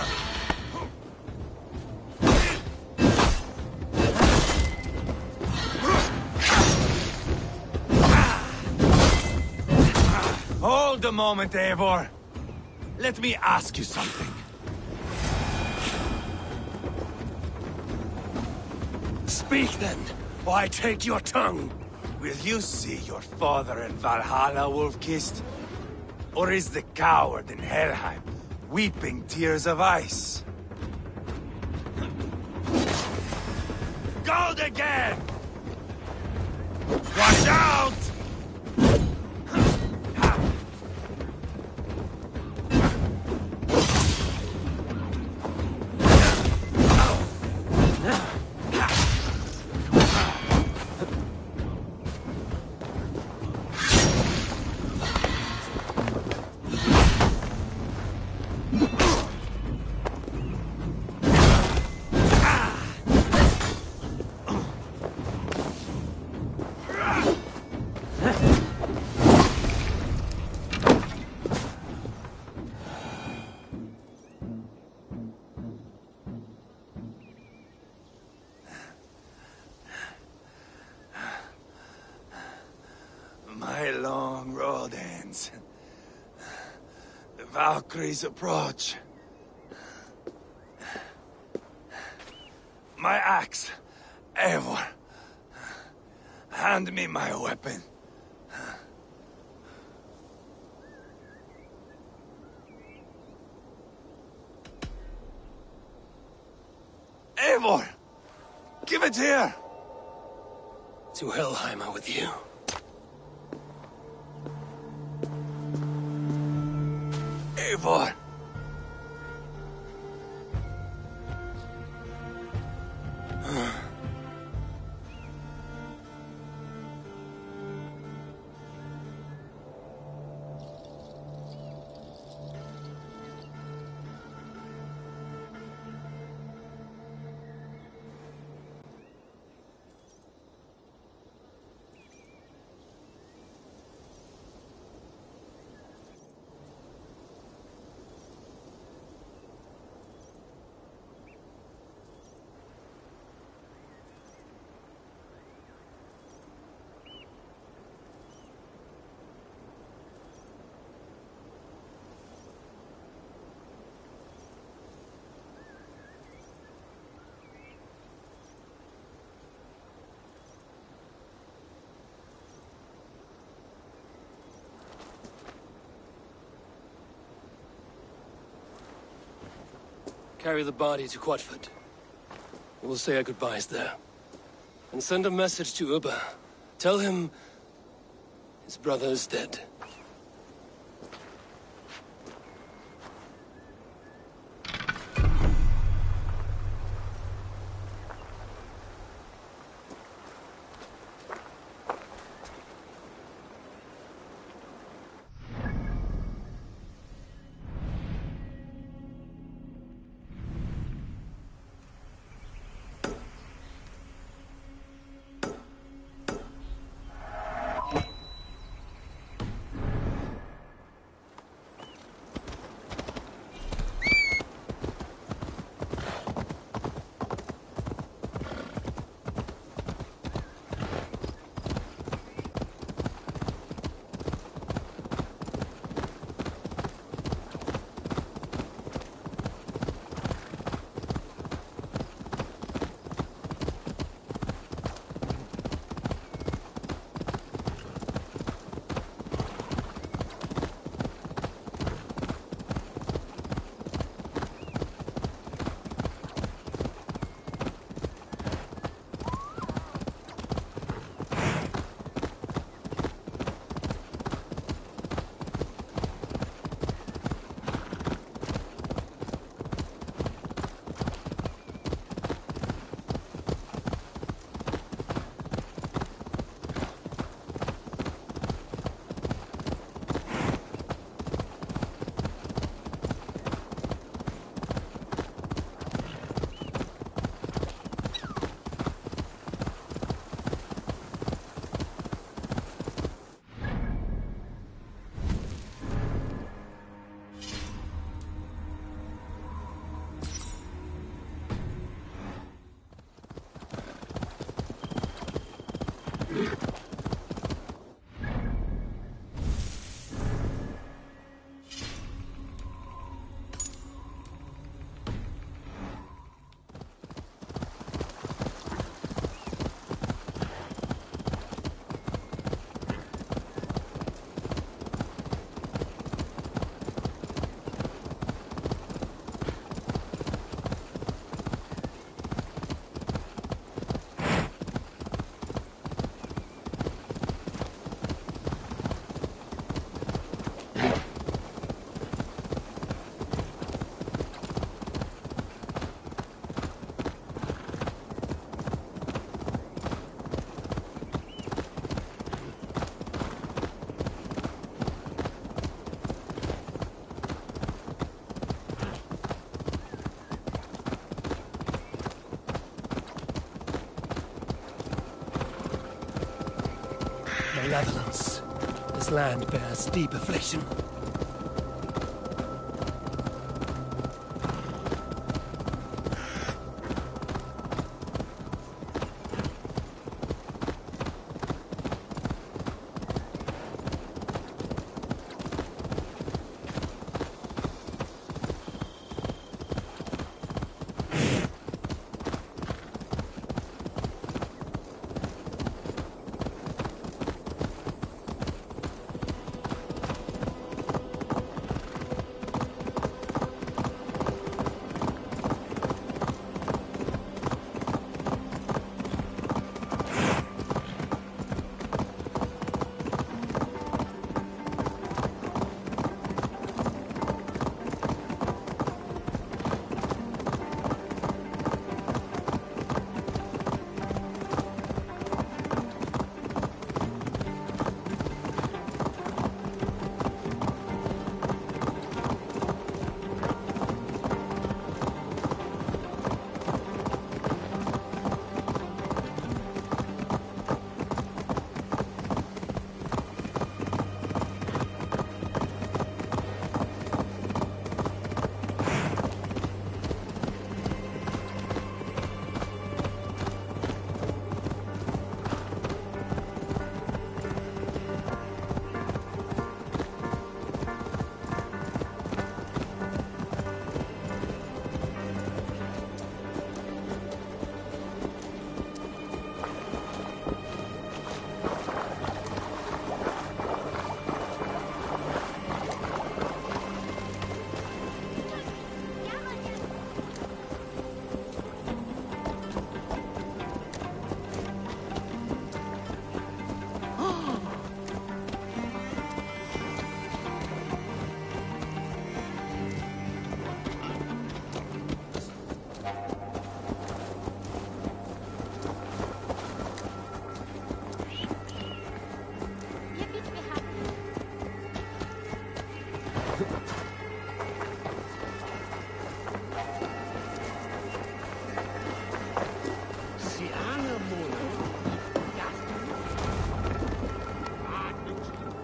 Hold a moment, Eivor. Let me ask you something. Speak then, or I take your tongue. Will you see your father in Valhalla, Wolf-Kissed? Or is the coward in Helheim weeping tears of ice? Gold again! Watch out! My long road ends. The Valkyries approach. My axe, Eivor. Hand me my weapon. Eivor! Give it here! To Helheim with you. Eivor! Carry the body to Quatford. We'll say our goodbyes there. And send a message to Uba. Tell him his brother is dead. Malevolence. This land bears deep affliction.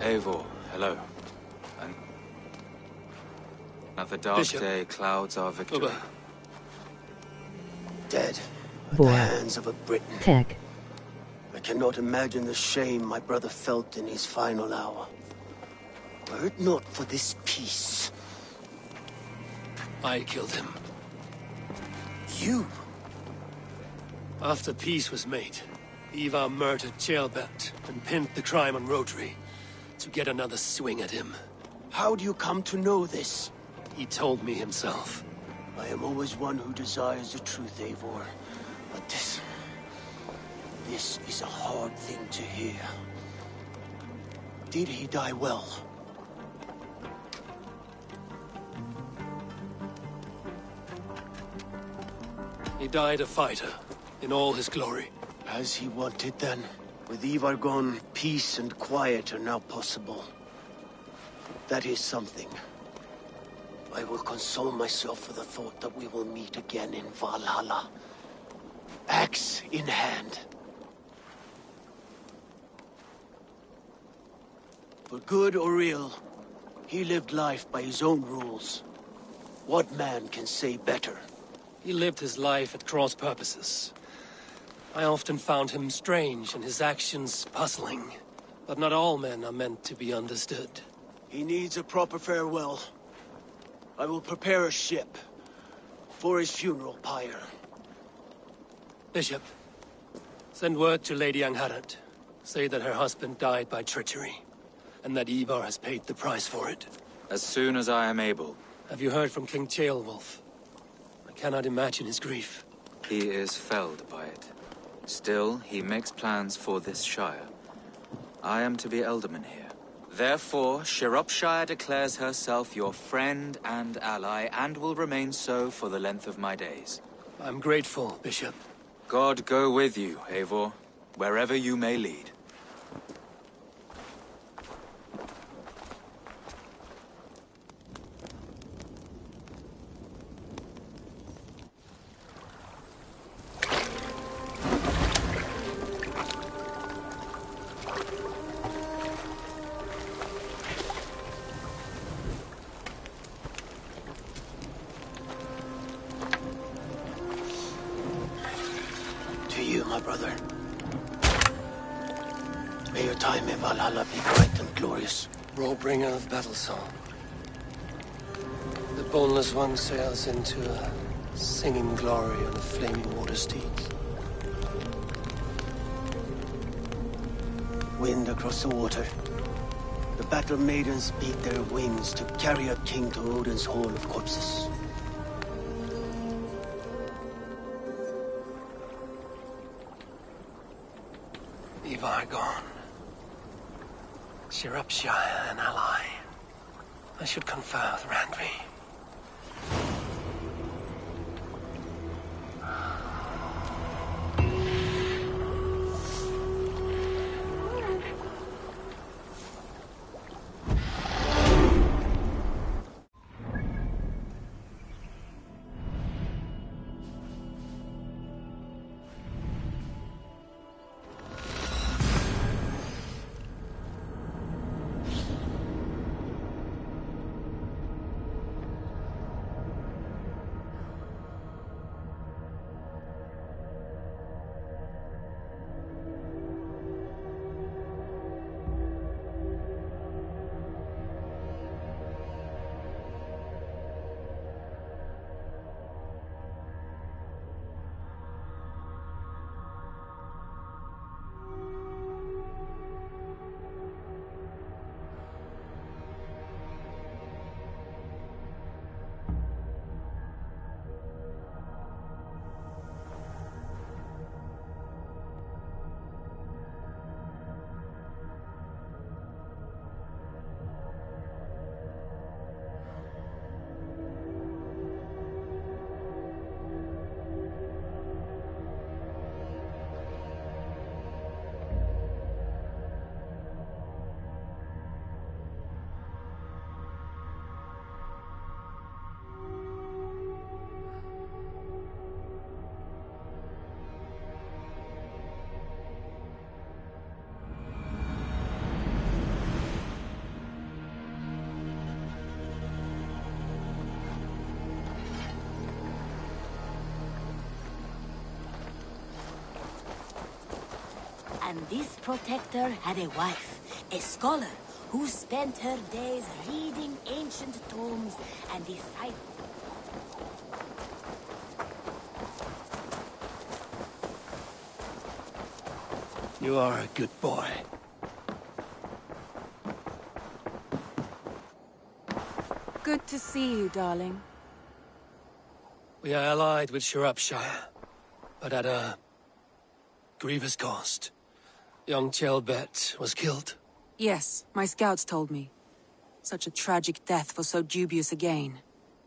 Eivor, hello. Another dark Bishop. day clouds our victory. Bubba. Dead at the Boy. hands of a Briton. Tech. I cannot imagine the shame my brother felt in his final hour. Were it not for this peace. I killed him. You? After peace was made, Ivar murdered Ceolbert and pinned the crime on Rotary to get another swing at him. How do you come to know this? He told me himself. I am always one who desires the truth, Eivor. But this is a hard thing to hear. Did he die well? He died a fighter, in all his glory. As he wanted then. With Ivar gone, peace and quiet are now possible. That is something. I will console myself with the thought that we will meet again in Valhalla. Axe in hand. For good or ill, he lived life by his own rules. What man can say better? He lived his life at cross purposes. I often found him strange and his actions puzzling. But not all men are meant to be understood. He needs a proper farewell. I will prepare a ship for his funeral pyre. Bishop, send word to Lady Angharad. Say that her husband died by treachery, and that Ivar has paid the price for it. As soon as I am able. Have you heard from King Ceolwulf? I cannot imagine his grief. He is felled by it. Still, he makes plans for this shire. I am to be Elderman here. Therefore, Shropshire declares herself your friend and ally, and will remain so for the length of my days. I'm grateful, Bishop. God go with you, Eivor, wherever you may lead. To you, my brother. May your time in Valhalla be bright and glorious. Rollbringer of battle song. The boneless one sails into a singing glory on a flaming water steed. Wind across the water. The battle maidens beat their wings to carry a king to Odin's hall of corpses. Ivar gone. Shropshire an ally. I should confer with Randvi. And this protector had a wife, a scholar, who spent her days reading ancient tomes and deciphering. You are a good boy. Good to see you, darling. We are allied with Shropshire, but at a grievous cost. Young Chelbet was killed. Yes, my scouts told me. Such a tragic death for so dubious a gain.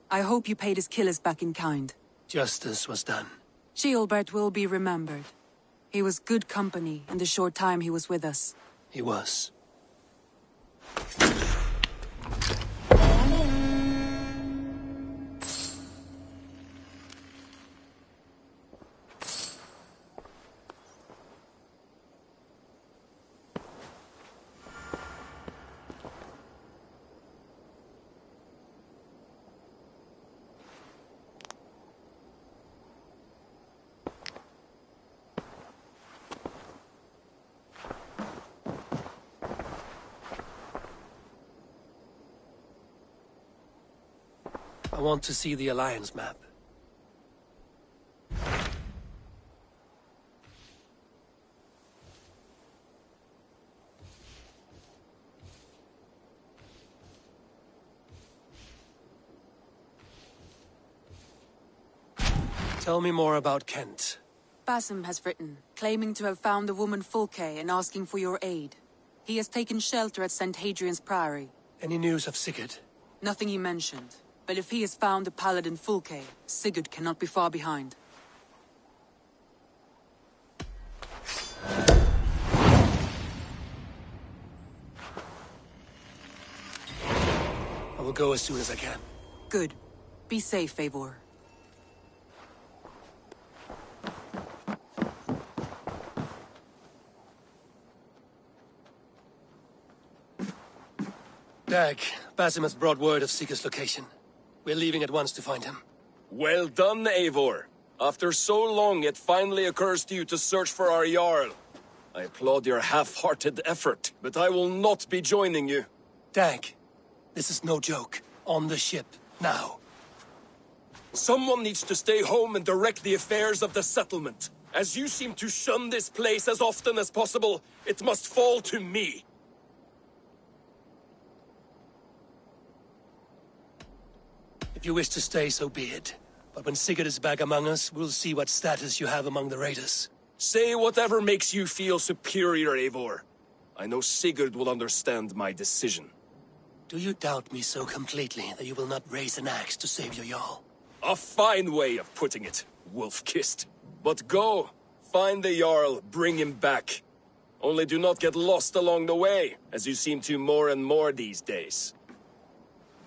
I hope you paid his killers back in kind. Justice was done. Ceolbert will be remembered. He was good company in the short time he was with us. He was. I want to see the Alliance map. Tell me more about Kent. Basim has written, claiming to have found the woman Fulke and asking for your aid. He has taken shelter at St. Hadrian's Priory. Any news of Sigurd? Nothing he mentioned. But if he has found the paladin Fulke, Sigurd cannot be far behind. I will go as soon as I can. Good. Be safe, Eivor. Dag, Basim has brought word of Sigurd's location. We're leaving at once to find him. Well done, Eivor. After so long, it finally occurs to you to search for our Jarl. I applaud your half-hearted effort, but I will not be joining you. Dag, this is no joke. On the ship, now. Someone needs to stay home and direct the affairs of the settlement. As you seem to shun this place as often as possible, it must fall to me. If you wish to stay, so be it. But when Sigurd is back among us, we'll see what status you have among the raiders. Say whatever makes you feel superior, Eivor. I know Sigurd will understand my decision. Do you doubt me so completely that you will not raise an axe to save your Jarl? A fine way of putting it, wolf-kissed. But go, find the Jarl, bring him back. Only do not get lost along the way, as you seem to more and more these days.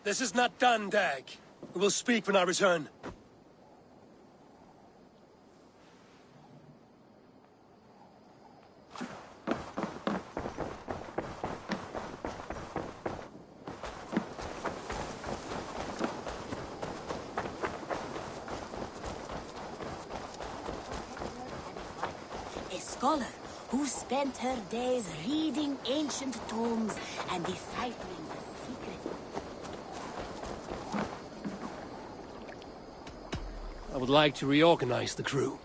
This is not done, Dag. We will speak when I return. A scholar who spent her days reading ancient tomes and deciphering the secret. I would like to reorganize the crew.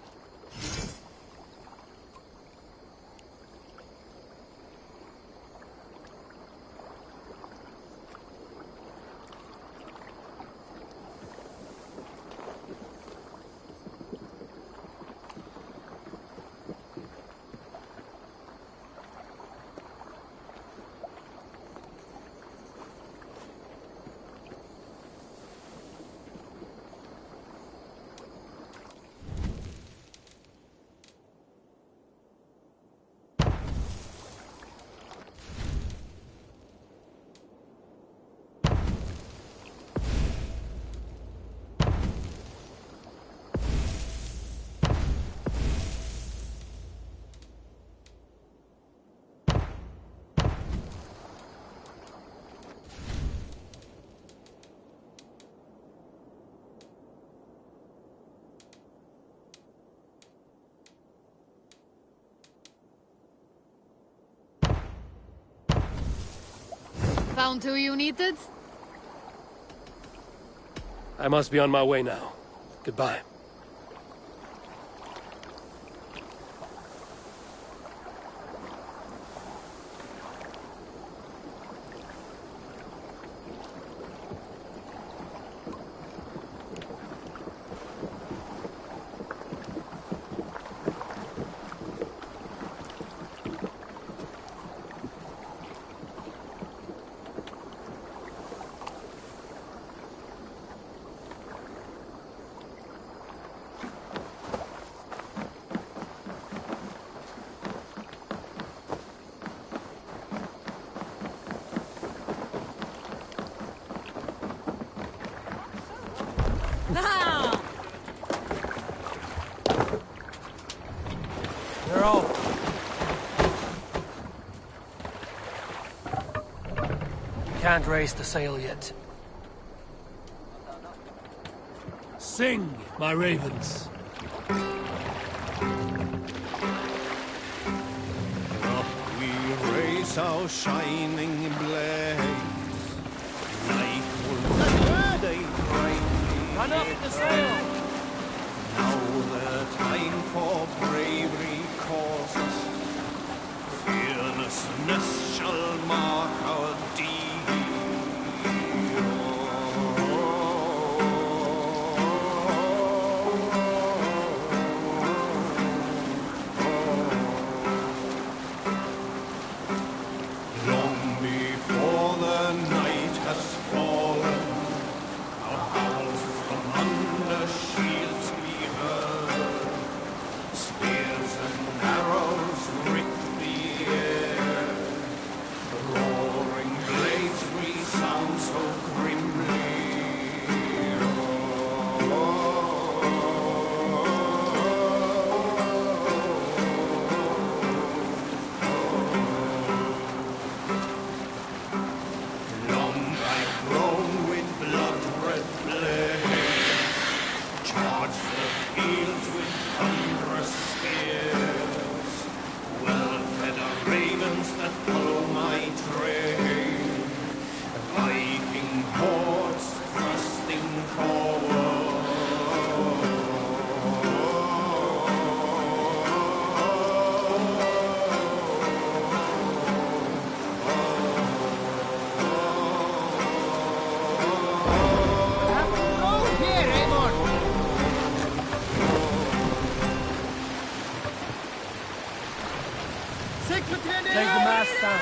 Found who you needed? I must be on my way now. Goodbye. They're all... Can't raise the sail yet. Sing, my ravens. Up we raise our shining blades, like wolves they brightly Run up the sail! Now the time for bravery calls us. Fearlessness shall mark our deed. Long before the night has fallen, our howls from under shields we heard. Spears and arrows rip the air. The roaring blades resound so grimly. Long I've grown with blood-red blades, charge the fields with thunderous spears. Well-fed ravens that follow my trail, Viking hordes thrusting forward. Take the mast down.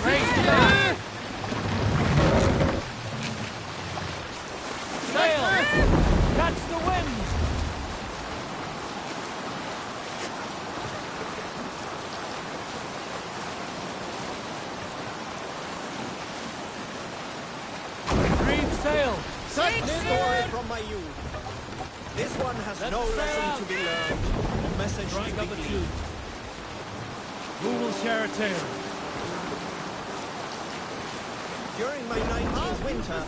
Raise the mast! Sail! Catch the wind! Sail! Such story from my youth. This one has no lesson to be learned, no message to be gleaned. Who will share a tale? During my 19th winter,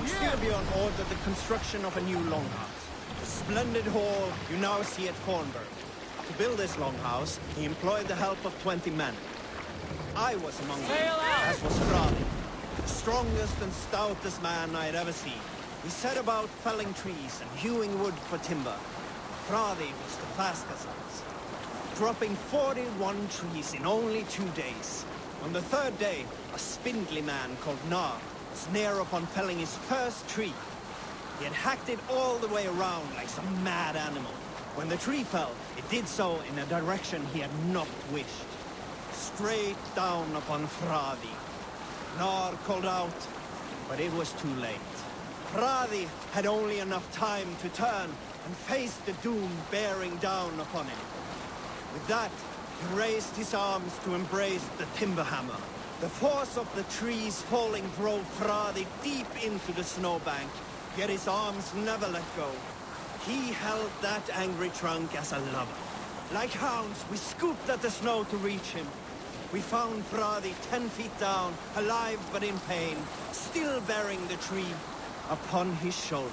Styrbjorn ordered the construction of a new longhouse. A splendid hall you now see at Fornburg. To build this longhouse, he employed the help of 20 men. I was among them, as was Fradi, the strongest and stoutest man I had ever seen. We set about felling trees and hewing wood for timber. Fradi was the fastest of us, dropping 41 trees in only 2 days. On the third day, a spindly man called Nar was near upon felling his first tree. He had hacked it all the way around like some mad animal. When the tree fell, it did so in a direction he had not wished. Straight down upon Fradi. Nar called out, but it was too late. Fradi had only enough time to turn and face the doom bearing down upon him. With that, he raised his arms to embrace the timber hammer. The force of the trees falling drove Fradi deep into the snowbank, yet his arms never let go. He held that angry trunk as a lover. Like hounds, we scooped at the snow to reach him. We found Fradi 10 feet down, alive but in pain, still bearing the tree. upon his shoulder.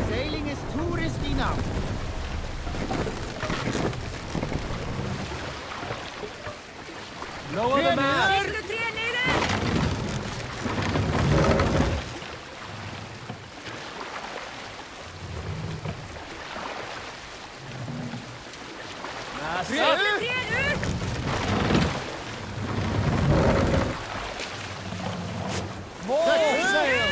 Sailing is too risky now. Lower the mast! Mast up! More sail!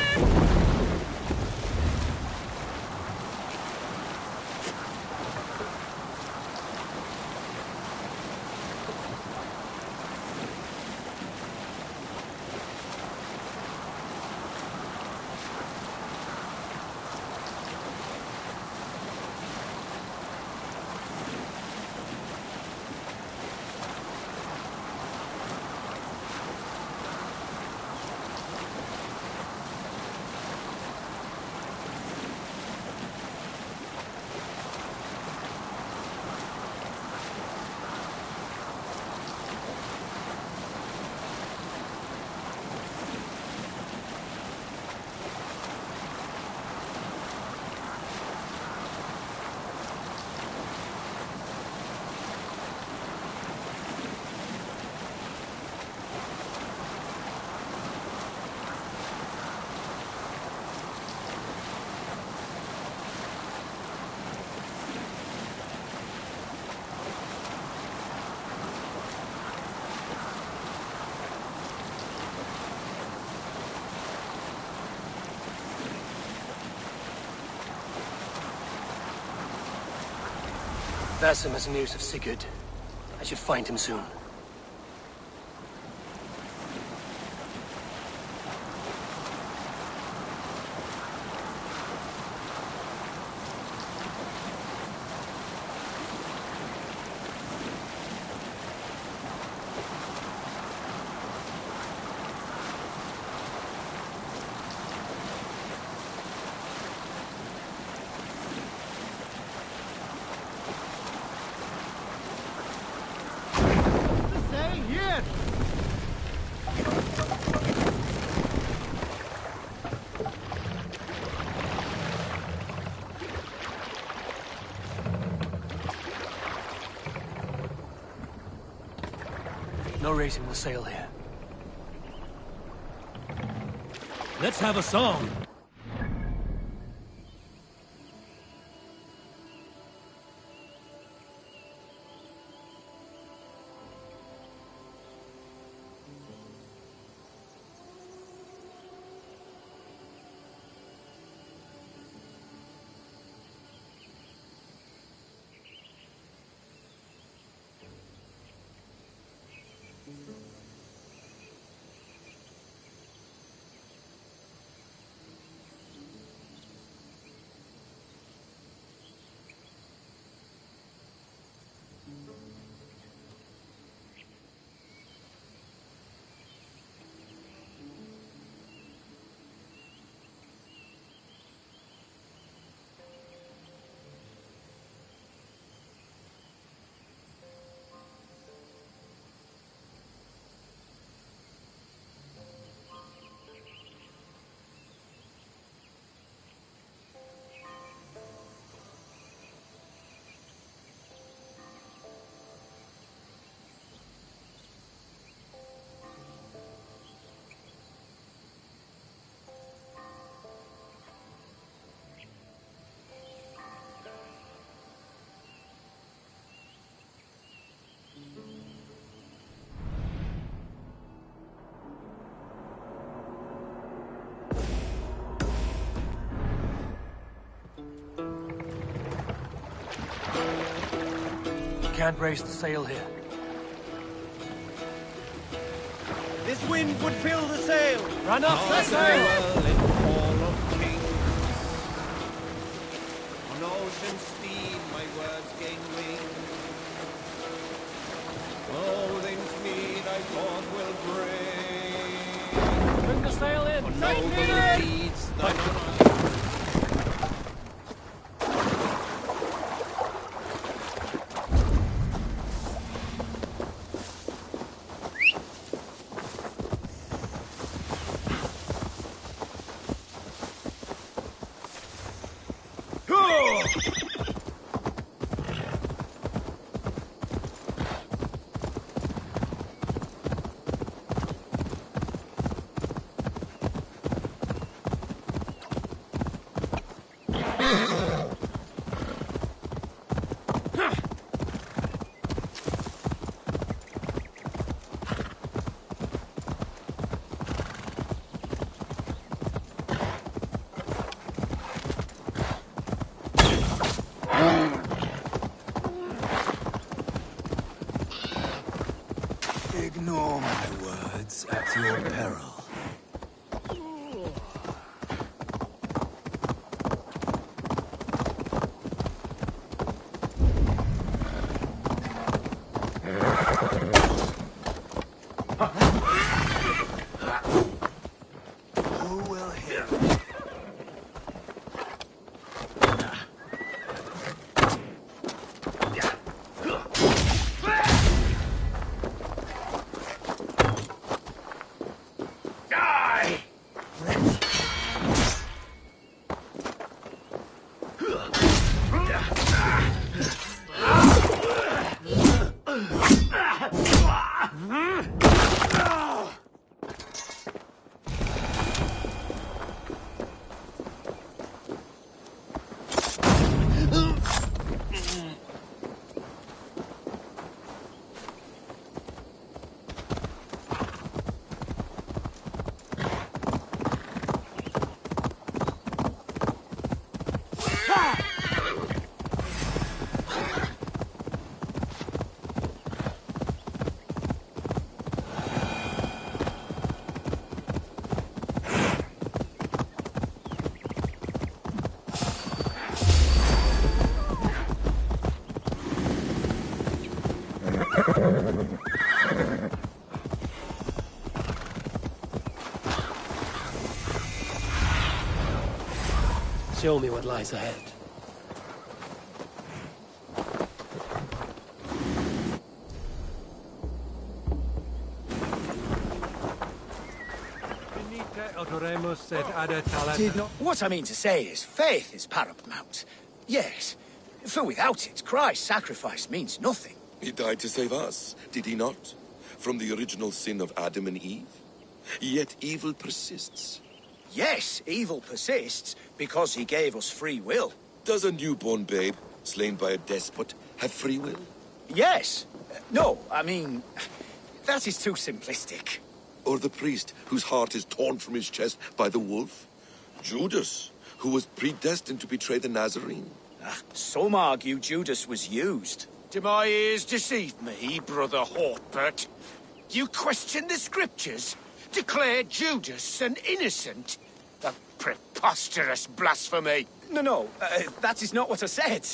Basim has news of Sigurd. I should find him soon. Sail here! No raising the sail here. Let's have a song! can't brace the sail here. This wind would fill the sail. Run up the sail! In hall of kings. On ocean steam, my words gain wing. All things meet I God will bring. Bring the sail in! For noble deeds thine honor. Ignore my words at your peril. Who will hear? Show me what lies ahead. What I mean to say is, faith is paramount. Yes, for without it, Christ's sacrifice means nothing. He died to save us, did he not? From the original sin of Adam and Eve? Yet evil persists. Yes, evil persists because he gave us free will. Does a newborn babe, slain by a despot, have free will? Yes. No, I mean, that is too simplistic. Or the priest whose heart is torn from his chest by the wolf? Judas, who was predestined to betray the Nazarene? Some argue Judas was used. Do my ears deceive me, Brother Hortbert? You question the scriptures? Declare Judas an innocent? A preposterous blasphemy! No, that is not what I said.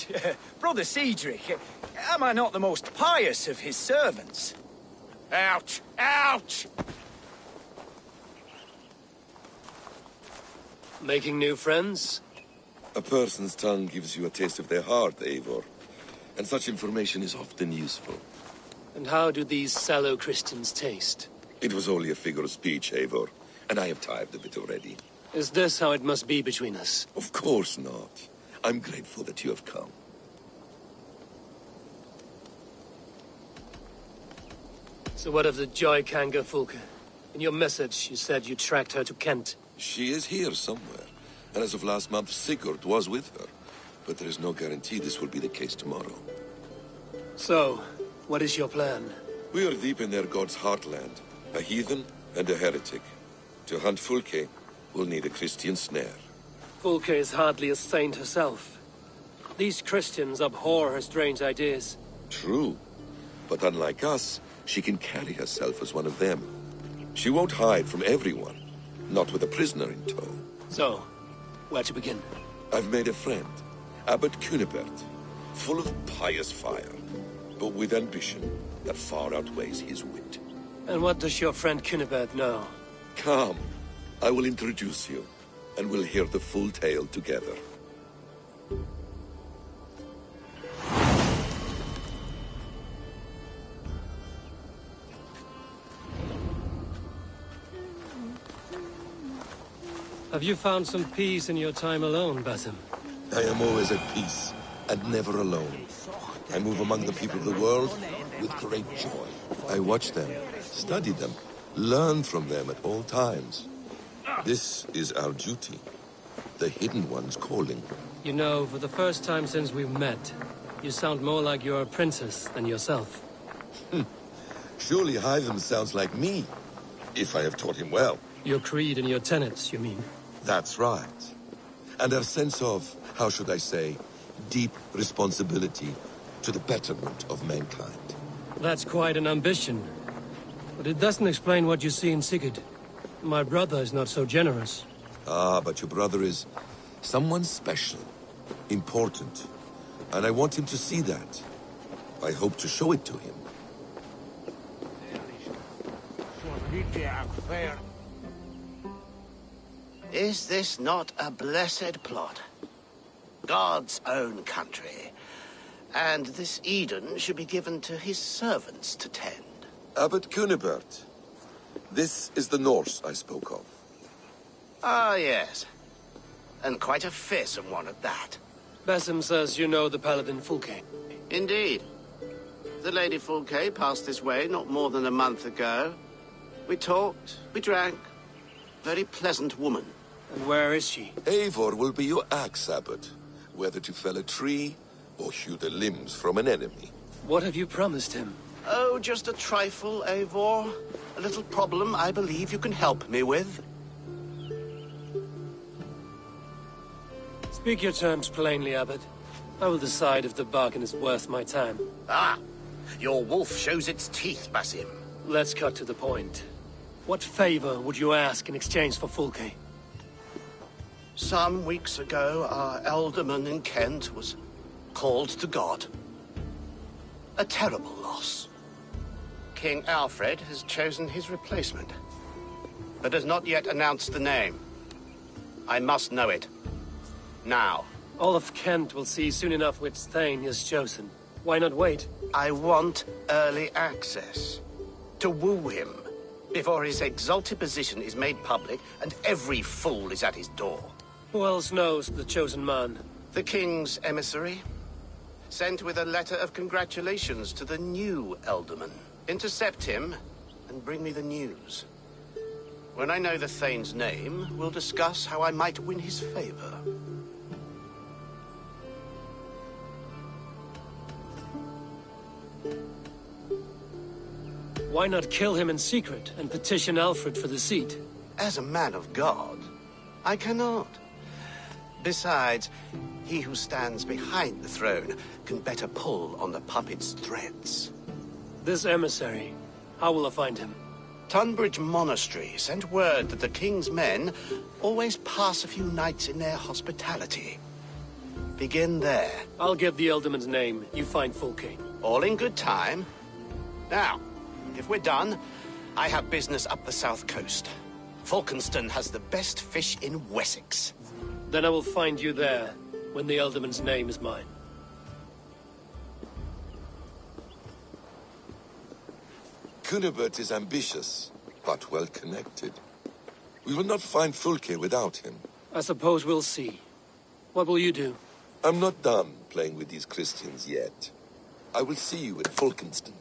Brother Cedric, am I not the most pious of his servants? Out! Out! Making new friends? A person's tongue gives you a taste of their heart, Eivor. And such information is often useful. And how do these sallow Christians taste? It was only a figure of speech, Eivor, and I have tired of it already. Is this how it must be between us? Of course not. I'm grateful that you have come. So what of the Joy Kanga Fulke? In your message, you said you tracked her to Kent. She is here somewhere, and as of last month, Sigurd was with her. But there is no guarantee this will be the case tomorrow. So, what is your plan? We are deep in their god's heartland, a heathen and a heretic. To hunt Fulke, we'll need a Christian snare. Fulke is hardly a saint herself. These Christians abhor her strange ideas. True. But unlike us, she can carry herself as one of them. She won't hide from everyone, not with a prisoner in tow. So, where to begin? I've made a friend, Abbot Cunibert, full of pious fire, but with ambition that far outweighs his wit. And what does your friend Cunibert know? Come, I will introduce you, and we'll hear the full tale together. Have you found some peace in your time alone, Basim? I am always at peace, and never alone. I move among the people of the world with great joy. I watch them, study them, learn from them at all times. This is our duty. The Hidden One's calling. You know, for the first time since we've met, you sound more like you're a princess than yourself. Surely Hytham sounds like me, if I have taught him well. Your creed and your tenets, you mean? That's right. And our sense of, how should I say, deep responsibility to the betterment of mankind. That's quite an ambition. But it doesn't explain what you see in Sigurd. My brother is not so generous. Ah, but your brother is someone special, important. And I want him to see that. I hope to show it to him. Is this not a blessed plot? God's own country. And this Eden should be given to his servants to tend. Abbot Cunibert. This is the Norse I spoke of. Ah, yes. And quite a fearsome one at that. Basim says you know the Paladin Fulke. Indeed. The Lady Fulke passed this way not more than a month ago. We talked, we drank. Very pleasant woman. And where is she? Eivor will be your axe, Abbot. Whether to fell a tree or hew the limbs from an enemy. What have you promised him? Oh, just a trifle, Eivor. A little problem I believe you can help me with. Speak your terms plainly, Abbot. I will decide if the bargain is worth my time. Ah! Your wolf shows its teeth, Basim. Let's cut to the point. What favor would you ask in exchange for Fulke? Some weeks ago, our alderman in Kent was called to God. A terrible loss. King Alfred has chosen his replacement, but has not yet announced the name. I must know it. Now. All of Kent will see soon enough which Thane is chosen. Why not wait? I want early access. To woo him, before his exalted position is made public and every fool is at his door. Who else knows the chosen man? The king's emissary. Sent with a letter of congratulations to the new Alderman. Intercept him and bring me the news. When I know the Thane's name, we'll discuss how I might win his favor. Why not kill him in secret and petition Alfred for the seat? As a man of God, I cannot. Besides, he who stands behind the throne can better pull on the puppet's threads. This emissary, how will I find him? Tunbridge Monastery sent word that the king's men always pass a few nights in their hospitality. Begin there. I'll get the Ealdorman's name. You find Fulke. All in good time. Now, if we're done, I have business up the south coast. Falkenston has the best fish in Wessex. Then I will find you there, when the Ealdorman's name is mine. Cunibert is ambitious, but well-connected. We will not find Fulke without him. I suppose we'll see. What will you do? I'm not done playing with these Christians yet. I will see you in Falkenston.